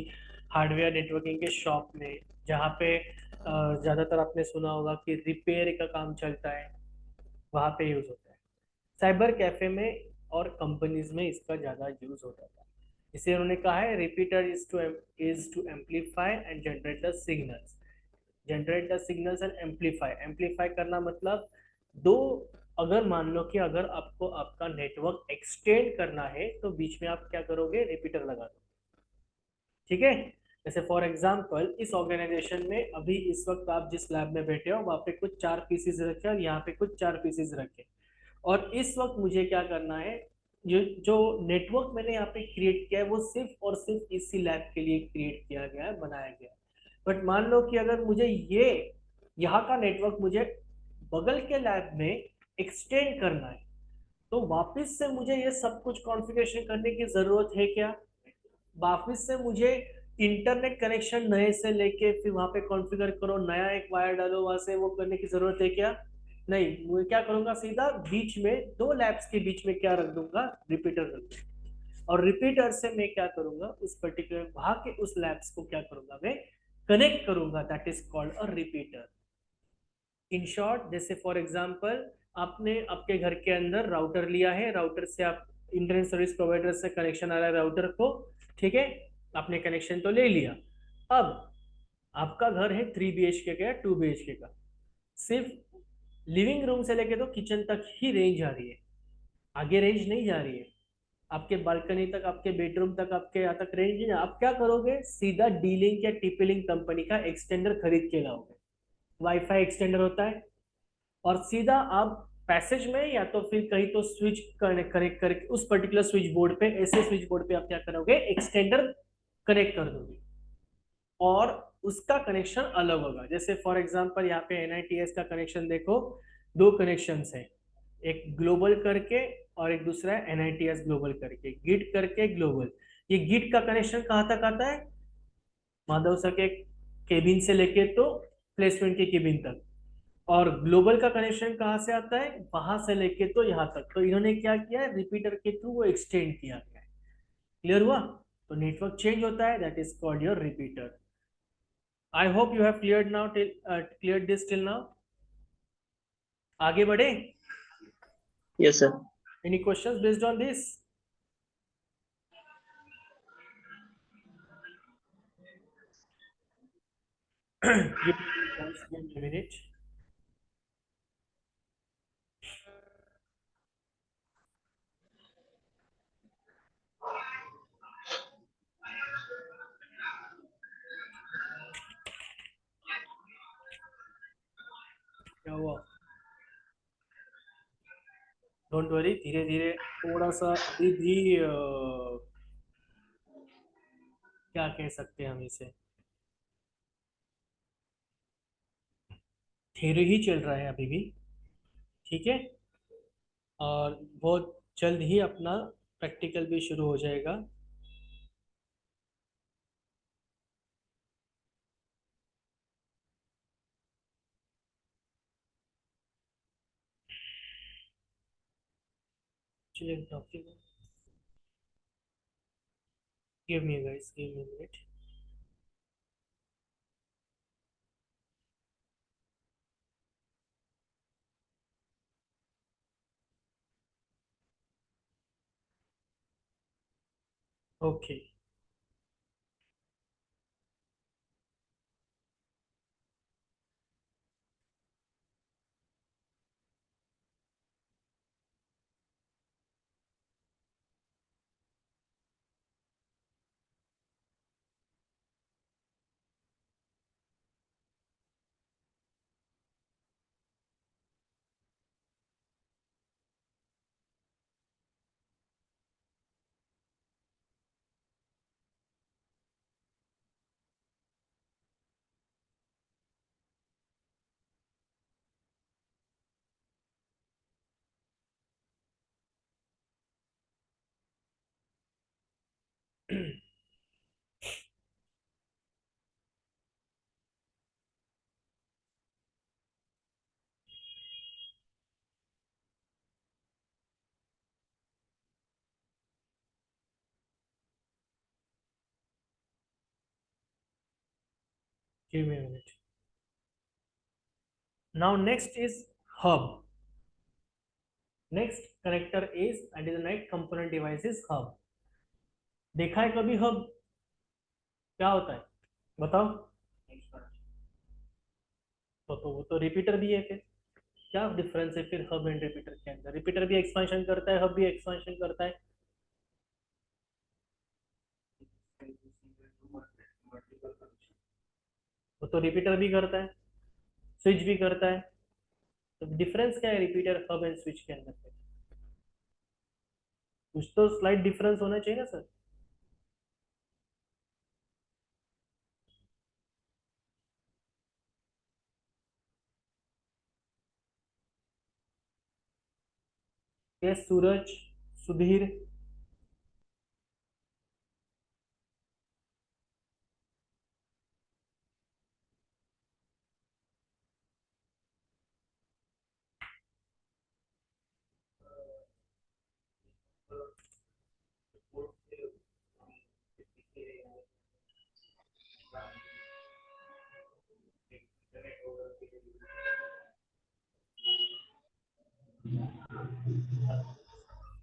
हार्डवेयर नेटवर्किंग के शॉप में, जहाँ पे ज्यादातर आपने सुना होगा कि रिपेयर का काम चलता है, वहां पे यूज होता है। साइबर कैफे में और कंपनीज में इसका ज्यादा यूज होता था। इसे उन्होंने कहा है repeater is to amplify and generate the signals. Generate the signals and amplify, amplify करना मतलब दो, अगर मान लो कि अगर आपको आपका नेटवर्क एक्सटेंड करना है तो बीच में आप क्या करोगे? रिपीटर लगा दो। ठीक है। जैसे फॉर एग्जांपल इस ऑर्गेनाइजेशन में अभी इस वक्त आप जिस लैब में बैठे हो वहां पे कुछ 4 पीसीज रखे और यहाँ पे कुछ 4 पीसीज रखे, और इस वक्त मुझे क्या करना है? जो जो नेटवर्क मैंने यहाँ पे क्रिएट किया है वो सिर्फ और सिर्फ इसी लैब के लिए क्रिएट किया गया है, बनाया गया है। बट मान लो कि अगर मुझे ये यहाँ का नेटवर्क मुझे बगल के लैब में एक्सटेंड करना है, तो वापस से मुझे ये सब कुछ कॉन्फ़िगरेशन करने की जरूरत है क्या? वापस से मुझे इंटरनेट कनेक्शन नए से लेके फिर वहां पे कॉन्फ़िगर करो, नया एक वायर डालो वहां से, वो करने की जरूरत है क्या? नहीं, मैं क्या करूंगा? सीधा बीच में दो लैब्स के बीच में क्या रख दूंगा? रिपीटर रख दूंगा। और रिपीटर से मैं क्या करूंगा? उस पर्टिकुलर वहां के उस लैब्स को क्या करूंगा? मैं कनेक्ट करूंगा। That is called a repeater. In short, जैसे फॉर एग्जांपल आपने आपके घर के अंदर राउटर लिया है, राउटर से आप इंटरनेट सर्विस प्रोवाइडर से कनेक्शन आ रहा है राउटर को। ठीक है, आपने कनेक्शन तो ले लिया। अब आपका घर है 3 BHK का या 2 BHK का, सिर्फ लिविंग रूम से लेके तो किचन तक ही रेंज आ रही है, आगे रेंज नहीं जा रही है। आपके बालकनी तक, आपके बेडरूम तक, आपके यहाँ तक रेंज नहीं। आप क्या करोगे? सीधा डी लिंक या टीपी लिंक कंपनी का एक्सटेंडर खरीद के लाओगे। वाईफाई एक्सटेंडर होता है, और सीधा आप पैसेज में या तो फिर कहीं तो स्विच कनेक्ट कनेक्ट करके उस पर्टिकुलर स्विच बोर्ड पे, ऐसे स्विच बोर्ड पे आप क्या करोगे? एक्सटेंडर कनेक्ट कर दोगे, और उसका कनेक्शन अलग होगा। जैसे फॉर एग्जांपल यहाँ पे NITS का कनेक्शन देखो, दो कनेक्शन है, एक ग्लोबल करके और एक दूसरा है NITS ग्लोबल करके, गिट करके ग्लोबल। ये गिट का कनेक्शन कहाँ तक आता है? माधव सर के केबिन से लेके तो प्लेसमेंट के केबिन तक। और ग्लोबल का कनेक्शन कहाँ से आता है? वहां से लेके तो यहाँ तक। तो इन्होंने क्या किया है? रिपीटर के थ्रू वो एक्सटेंड किया गया है। क्लियर हुआ? तो नेटवर्क चेंज होता है, that is called your repeater. I hope you have cleared now, till clear this till now. आगे बढ़े? Yes, sir. Any questions based on this? give me a minute. क्या हुआ? डोंट वरी, धीरे धीरे, थोड़ा सा अभी भी क्या कह सकते हैं हम इसे, धीरे ही चल रहा है अभी भी। ठीक है, और बहुत जल्द ही अपना प्रैक्टिकल भी शुरू हो जाएगा। चलिए document, give me guys, give me minute. Okay, Give me a minute. Now next is hub. Next connector is and is the next component device is hub. देखा है कभी hub क्या होता है बताओ? तो वो तो रिपीटर भी है फिर क्या डिफरेंस है फिर हब एंड रिपीटर के अंदर? रिपीटर भी एक्सपेंशन करता है, हब भी एक्सपेंशन करता है। वो तो रिपीटर भी करता है, स्विच भी करता है, तो डिफरेंस क्या है रिपीटर हब एंड स्विच के अंदर? कुछ तो स्लाइड डिफरेंस होना चाहिए ना sir. Yes Suraj, Sudhir,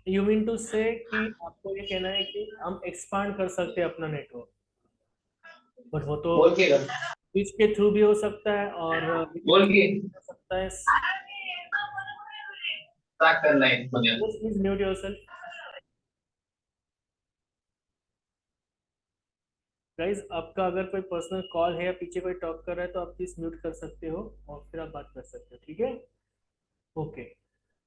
you mean to say कि आपको ये कहना है कि हम एक्सपांड कर सकते हैं अपना नेटवर्क, बट वो तो बोल के कर, स्विच के थ्रू भी हो सकता है और बोल के हो सकता है। स्टार्ट करना है इसमें। Please mute yourself guys. आपका अगर कोई पर्सनल कॉल है या पीछे कोई टॉक कर रहा है तो आप प्लीज म्यूट कर सकते हो और फिर आप बात कर सकते हो, ठीक है? ओके,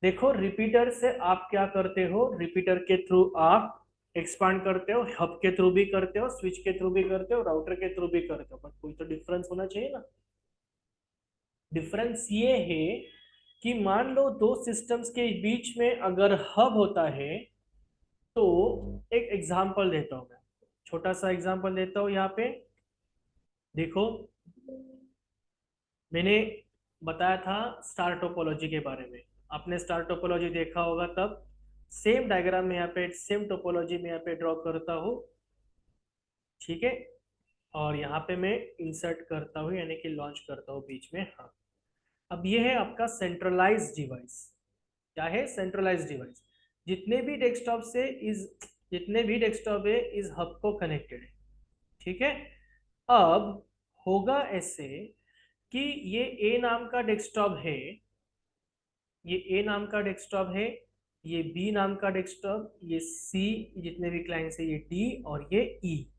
देखो रिपीटर से आप क्या करते हो, रिपीटर के थ्रू आप एक्सपांड करते हो, हब के थ्रू भी करते हो, स्विच के थ्रू भी करते हो, राउटर के थ्रू भी करते हो, बट कोई तो डिफरेंस होना चाहिए ना। डिफरेंस ये है कि मान लो दो सिस्टम्स के बीच में अगर हब होता है तो एक एग्जांपल देता हूं मैं, छोटा सा एग्जांपल देता हूं यहाँ पे। देखो मैंने बताया था स्टार टोपोलॉजी के बारे में, आपने स्टार टोपोलॉजी देखा होगा, तब सेम डायग्राम में यहाँ पे सेम टोपोलॉजी में यहाँ पे ड्रॉ करता हूँ, ठीक है? और यहाँ पे मैं इंसर्ट करता हूँ यानी कि लॉन्च करता हूँ बीच में। हाँ, अब ये है आपका सेंट्रलाइज डिवाइस। क्या है? Centralise device. जितने भी डेस्कटॉप से इस जितने भी डेस्कटॉप है इस हब को कनेक्टेड है, ठीक है? अब होगा ऐसे कि ये ए नाम का डेस्कटॉप है, ये ए नाम का डेस्कटॉप है, ये बी नाम का डेस्कटॉप, ये सी, जितने भी क्लाइंट्स है ये डी और ये ई।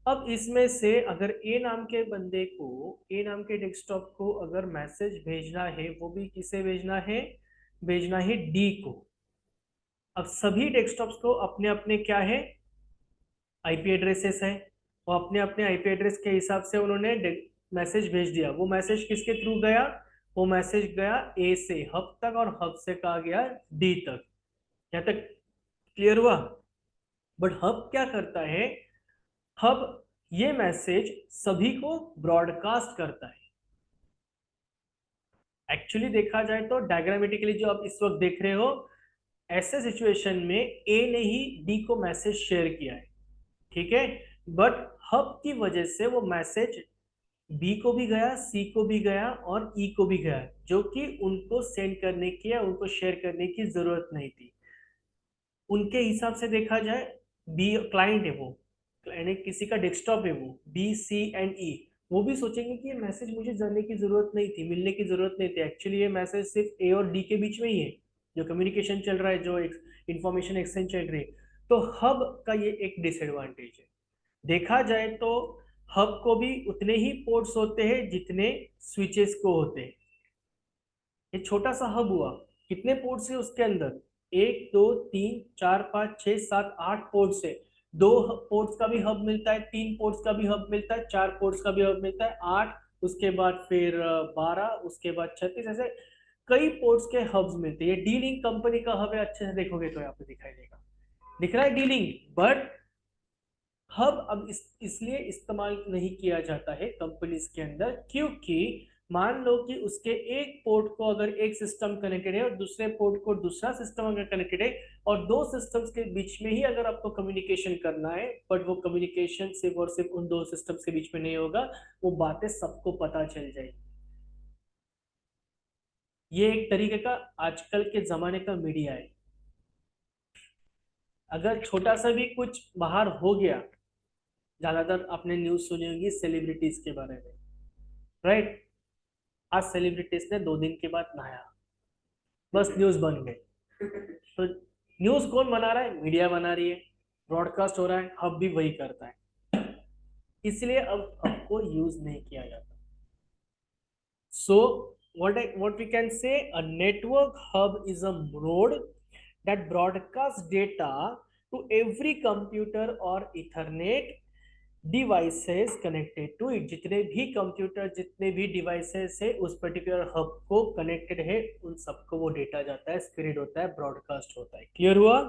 अब इसमें से अगर ए नाम के बंदे को, ए नाम के डेस्कटॉप को अगर मैसेज भेजना है, वो भी किसे भेजना है? भेजना है डी को। अब सभी डेस्कटॉप्स को अपने अपने क्या है? आईपी एड्रेसेस है, वो अपने अपने आईपी एड्रेस के हिसाब से उन्होंने मैसेज भेज दिया। वो मैसेज किसके थ्रू गया? वो मैसेज गया ए से हब तक और हब से कहा गया डी तक। यहाँ तक क्लियर हुआ? बट हब क्या करता है? हब ये मैसेज सभी को ब्रॉडकास्ट करता है। एक्चुअली देखा जाए तो डायग्रामेटिकली जो आप इस वक्त देख रहे हो, ऐसे सिचुएशन में ए ने ही डी को मैसेज शेयर किया है, ठीक है? बट हब की वजह से वो मैसेज बी को भी गया, सी को भी गया और ई को भी गया, जो कि उनको सेंड करने की या उनको शेयर करने की जरूरत नहीं थी। उनके हिसाब से देखा जाए, बी क्लाइंट है वो, यानी किसी का डेस्कटॉप है वो, बी सी एंड ई, वो भी सोचेंगे कि ये मैसेज मुझे जानने की जरूरत नहीं थी, मिलने की जरूरत नहीं थी। एक्चुअली ये मैसेज सिर्फ ए और डी के बीच में ही है, जो कम्युनिकेशन चल रहा है, जो इंफॉर्मेशन एक्सचेंज चल रही है। तो हब का ये एक डिसएडवांटेज है। देखा जाए तो हब को भी उतने ही पोर्ट्स होते हैं जितने स्विचेस को होते हैं। ये छोटा सा हब हुआ, कितने पोर्ट्स है उसके अंदर? 1 2 3 4 5 6 7 8 पोर्ट्स है। दो पोर्ट्स का भी हब मिलता है, 3 पोर्ट्स का भी हब मिलता है, 4 पोर्ट्स का भी हब मिलता है, 8, उसके बाद फिर 12, उसके बाद 36, ऐसे कई पोर्ट्स के हब्स मिलते हैं। ये डी लिंक कंपनी का हब है, अच्छे से देखोगे तो यहाँ पे दिखाई देगा, दिख रहा है डी लिंक। बट हब अब इसलिए इस्तेमाल नहीं किया जाता है कंपनीज के अंदर, क्योंकि मान लो कि उसके एक पोर्ट को अगर एक सिस्टम कनेक्टेड है और दूसरे पोर्ट को दूसरा सिस्टम अगर कनेक्टेड है, और दो सिस्टम्स के बीच में ही अगर आपको कम्युनिकेशन करना है, बट वो कम्युनिकेशन सिर्फ और सिर्फ उन दो सिस्टम्स के बीच में नहीं होगा, वो बातें सबको पता चल जाएगी। ये एक तरीके का आजकल के जमाने का मीडिया है। अगर छोटा सा भी कुछ बाहर हो गया, ज्यादातर आपने न्यूज सुनी होगी सेलिब्रिटीज के बारे में, राइट? आज सेलिब्रिटीज ने 2 दिन के बाद नहाया, बस न्यूज बन गई। तो न्यूज कौन बना रहा है? मीडिया बना रही है, ब्रॉडकास्ट हो रहा है, हब भी वही करता है, इसलिए अब हब को यूज नहीं किया जाता। सो what we can say, a network hub is a node that broadcasts data to every computer or ethernet devices connected to it. जितने भी कंप्यूटर, जितने भी डिवाइसेस है उस पर्टिकुलर हब को कनेक्टेड है, उन सबको वो डेटा जाता है, स्प्रेड होता है, ब्रॉडकास्ट होता है। क्लियर हुआ?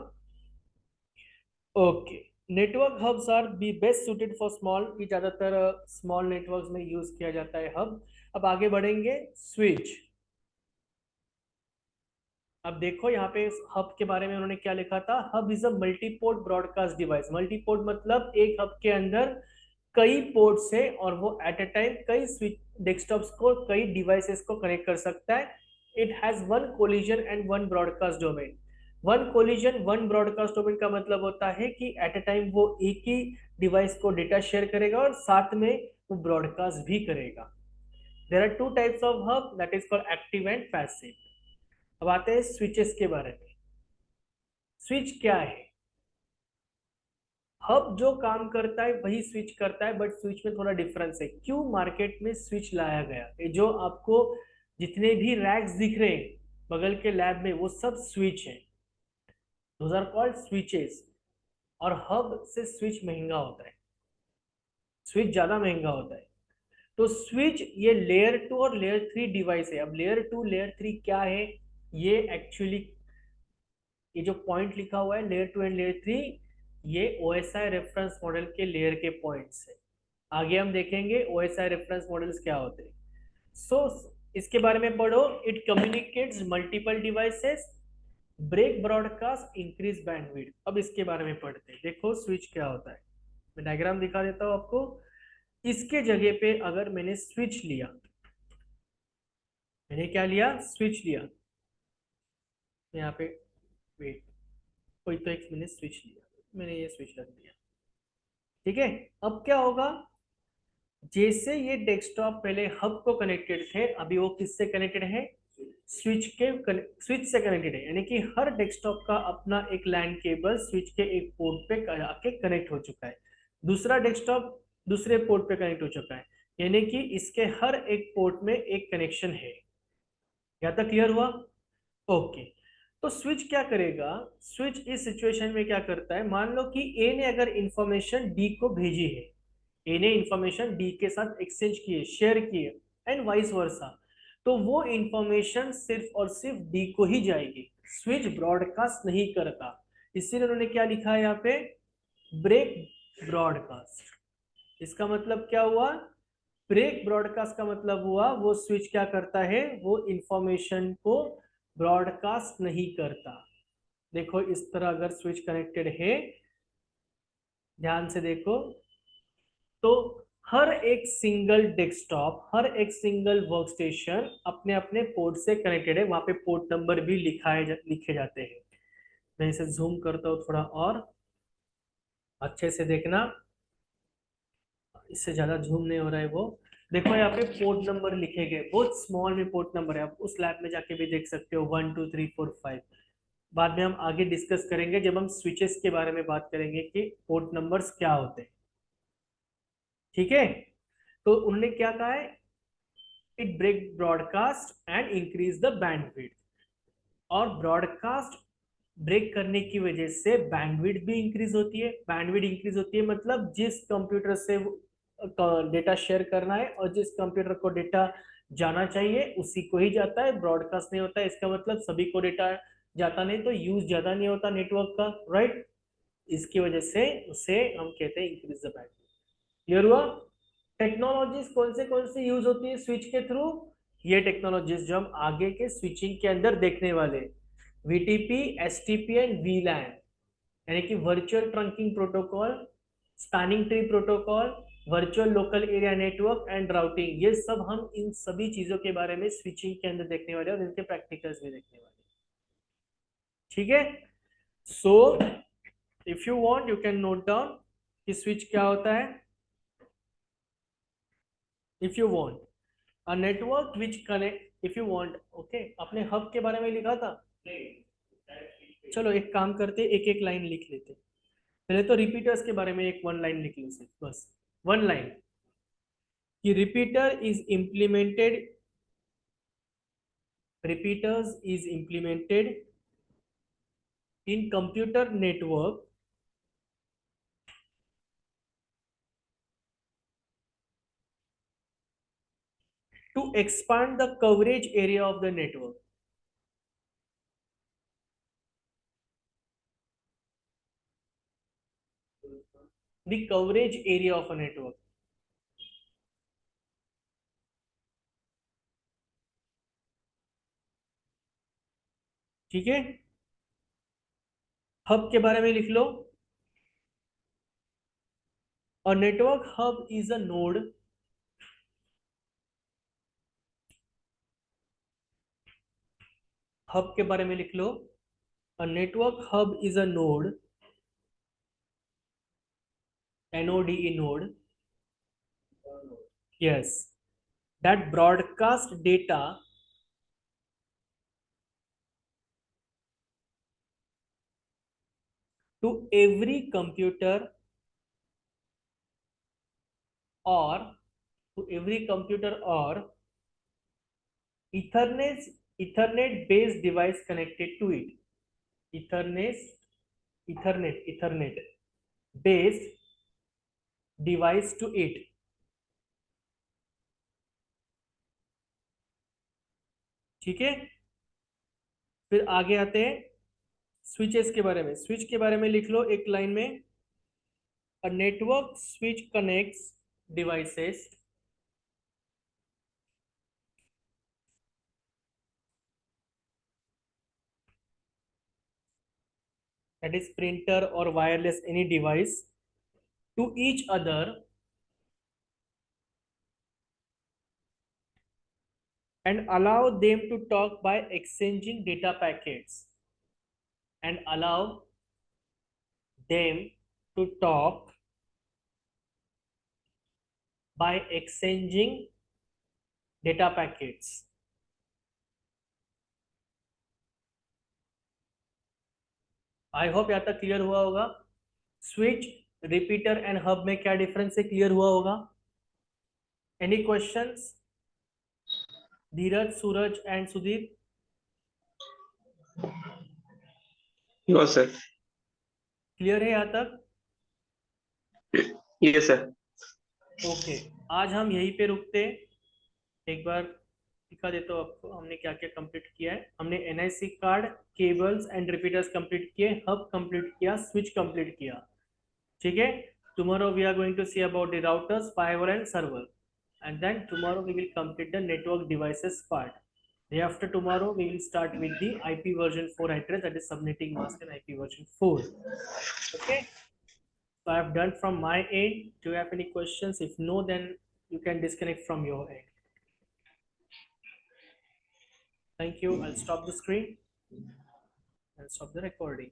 Okay. Network hubs are be best suited for small, की ज्यादातर स्मॉल नेटवर्क्स में यूज किया जाता है हब। अब आगे बढ़ेंगे, स्विच। अब देखो यहाँ पे हब के बारे में उन्होंने क्या लिखा था, hub is a multiport broadcast device. Multiport मतलब एक हब के अंदर कई पोर्ट्स है और वो एट अ टाइम कई स्विच डेस्कटॉप्स को, कई डिवाइसेस को कनेक्ट कर सकता है। It has one collision and one broadcast domain. One collision one broadcast domain का मतलब होता है कि एट अ टाइम वो एक ही डिवाइस को डेटा शेयर करेगा और साथ में वो ब्रॉडकास्ट भी करेगा। There are two types of hub, that is called active and passive. अब आते हैं स्विचेस के बारे में। स्विच क्या है? हब जो काम करता है वही स्विच करता है, बट स्विच में थोड़ा डिफरेंस है। क्यों मार्केट में स्विच लाया गया? ये जो आपको जितने भी रैक्स दिख रहे हैं बगल के लैब में, वो सब स्विच है, दोज आर कॉल्ड स्विचेस। और हब से स्विच महंगा होता है, स्विच ज्यादा महंगा होता है। तो स्विच ये लेयर 2 और लेयर 3 डिवाइस है। अब लेयर 2 लेयर 3 क्या है? ये एक्चुअली ये जो पॉइंट लिखा हुआ है लेयर 2 एंड लेयर 3, ये ओएसआई रेफरेंस मॉडल के लेयर के पॉइंट्स है। आगे हम देखेंगे ओएसआई रेफरेंस मॉडल्स क्या होते हैं। सो इसके बारे में पढ़ो। It communicates multiple devices, break broadcast, increase bandwidth. अब इसके बारे में पढ़ते हैं। देखो स्विच क्या होता है, मैं डायग्राम दिखा देता हूं आपको। इसके जगह पे अगर मैंने स्विच लिया, मैंने क्या लिया? स्विच लिया। यहाँ पे वेट, कोई तो एक मैंने स्विच लिया, मैंने ये स्विच रख दिया, ठीक है। अब क्या होगा? जैसे ये डेस्कटॉप पहले हब को कनेक्टेड थे, अभी वो किससे कनेक्टेड है? स्विच से कनेक्टेड है। यानी कि हर डेस्कटॉप का अपना एक लैन केबल स्विच के एक पोर्ट पे आके कनेक्ट हो चुका है, दूसरा डेस्कटॉप दूसरे पोर्ट पे कनेक्ट हो चुका है। यानी कि इसके हर एक पोर्ट में एक कनेक्शन है। यहाँ तक क्लियर हुआ? ओके। तो स्विच क्या करेगा? स्विच इस सिचुएशन में क्या करता है, मान लो कि ए ने अगर इंफॉर्मेशन डी को भेजी है, ए ने इंफॉर्मेशन डी के साथ एक्सचेंज किए, शेयर किए, एंड वाइस वर्सा, तो वो इंफॉर्मेशन सिर्फ और सिर्फ डी को ही जाएगी, स्विच ब्रॉडकास्ट नहीं करता। इसीलिए उन्होंने क्या लिखा है यहाँ पे? Break broadcast. इसका मतलब क्या हुआ? ब्रेक ब्रॉडकास्ट का मतलब हुआ वो स्विच क्या करता है, वो इंफॉर्मेशन को ब्रॉडकास्ट नहीं करता। देखो इस तरह अगर स्विच कनेक्टेड है, ध्यान से देखो, तो हर एक सिंगल डेस्कटॉप, हर एक सिंगल वर्क स्टेशन अपने अपने पोर्ट से कनेक्टेड है। वहां पे पोर्ट नंबर भी लिखे जाते हैं। मैं इसे जूम करता हूँ थोड़ा और अच्छे से देखना, इससे ज्यादा जूम नहीं हो रहा है वो। देखो यहाँ पे पोर्ट नंबर लिखे गए, बहुत स्मॉल में पोर्ट नंबर है, आप उस लैब में जाके भी देख सकते हो, 1 2 3 4 5। बाद में हम आगे डिस्कस करेंगे जब हम स्विचेस के बारे में बात करेंगे कि पोर्ट नंबर्स क्या होते हैं, ठीक है। तो उन्होंने क्या कहा है? It break broadcast and increase the bandwidth. और ब्रॉडकास्ट ब्रेक करने की वजह से बैंडविड्थ भी इंक्रीज होती है। बैंडविड्थ इंक्रीज होती है मतलब जिस कंप्यूटर से डेटा शेयर करना है और जिस कंप्यूटर को डेटा जाना चाहिए उसी को ही जाता है, ब्रॉडकास्ट नहीं होता है। इसका मतलब सभी को डेटा जाता नहीं, तो यूज ज्यादा नहीं होता नेटवर्क का, राइट? इसकी वजह से उसे हम कहते हैं इंक्रीज द बैंडविड्थ। क्लियर हुआ? टेक्नोलॉजीज कौन से यूज होती है स्विच के थ्रू? ये टेक्नोलॉजीज जो हम आगे के स्विचिंग के अंदर देखने वाले, वीटीपी, एसटीपी एंड वीलैन, यानी कि virtual trunking protocol, spanning tree protocol, virtual local area network and routing, ये सब हम इन सभी चीजों के बारे में स्विचिंग के अंदर देखने वाले और इनके प्रैक्टिकल्स भी देखने वाले। ठीक है, so if you want you can note down कि स्विच क्या होता है। If you want a network which connect, if you want, okay, आपने हब के बारे में लिखा था? चलो एक काम करते, एक एक लाइन लिख लेते। पहले तो रिपीटर्स के बारे में एक वन लाइन लिख लो सिर्फ, बस वन लाइन, कि repeaters is implemented in computer network to expand the coverage area of the network. The coverage area of a network. ठीक है, हब के बारे में लिख लो। A network hub is a node hub के बारे में लिख लो। A network hub is a node, NODE, node, yes, that broadcast data to every computer or Ethernet based device connected to it. Ethernet based device to it. ठीक है, फिर आगे आते हैं स्विचेस के बारे में। स्विच के बारे में लिख लो एक लाइन में। A network switch connects devices that is printer or wireless, any device, to each other and allow them to talk by exchanging data packets and allow them to talk by exchanging data packets. I hope यहाँ तक clear हुआ होगा। Switch, repeater and hub में क्या difference है, clear हुआ होगा? Any questions? Dheeraj, Suraj and Sudhir, no sir. Clear है यहाँ तक? Yes sir. ओके, आज हम यहीं पे रुकते। एक बार दिखा देता हूँ आपको हमने क्या क्या कंप्लीट किया है। हमने NIC card, cables and repeaters complete किए, हब कंप्लीट किया, स्विच कंप्लीट किया। ठीक है, tomorrow we are going to see about the routers, firewall and server, and then tomorrow we will complete the network devices part. Day after tomorrow we will start with the IP version 4 address, that is subnetting mask and IP version 4. Okay, so I have done from my end. Do you have any questions? If no, then you can disconnect from your end. Thank you. I'll stop the screen and stop the recording.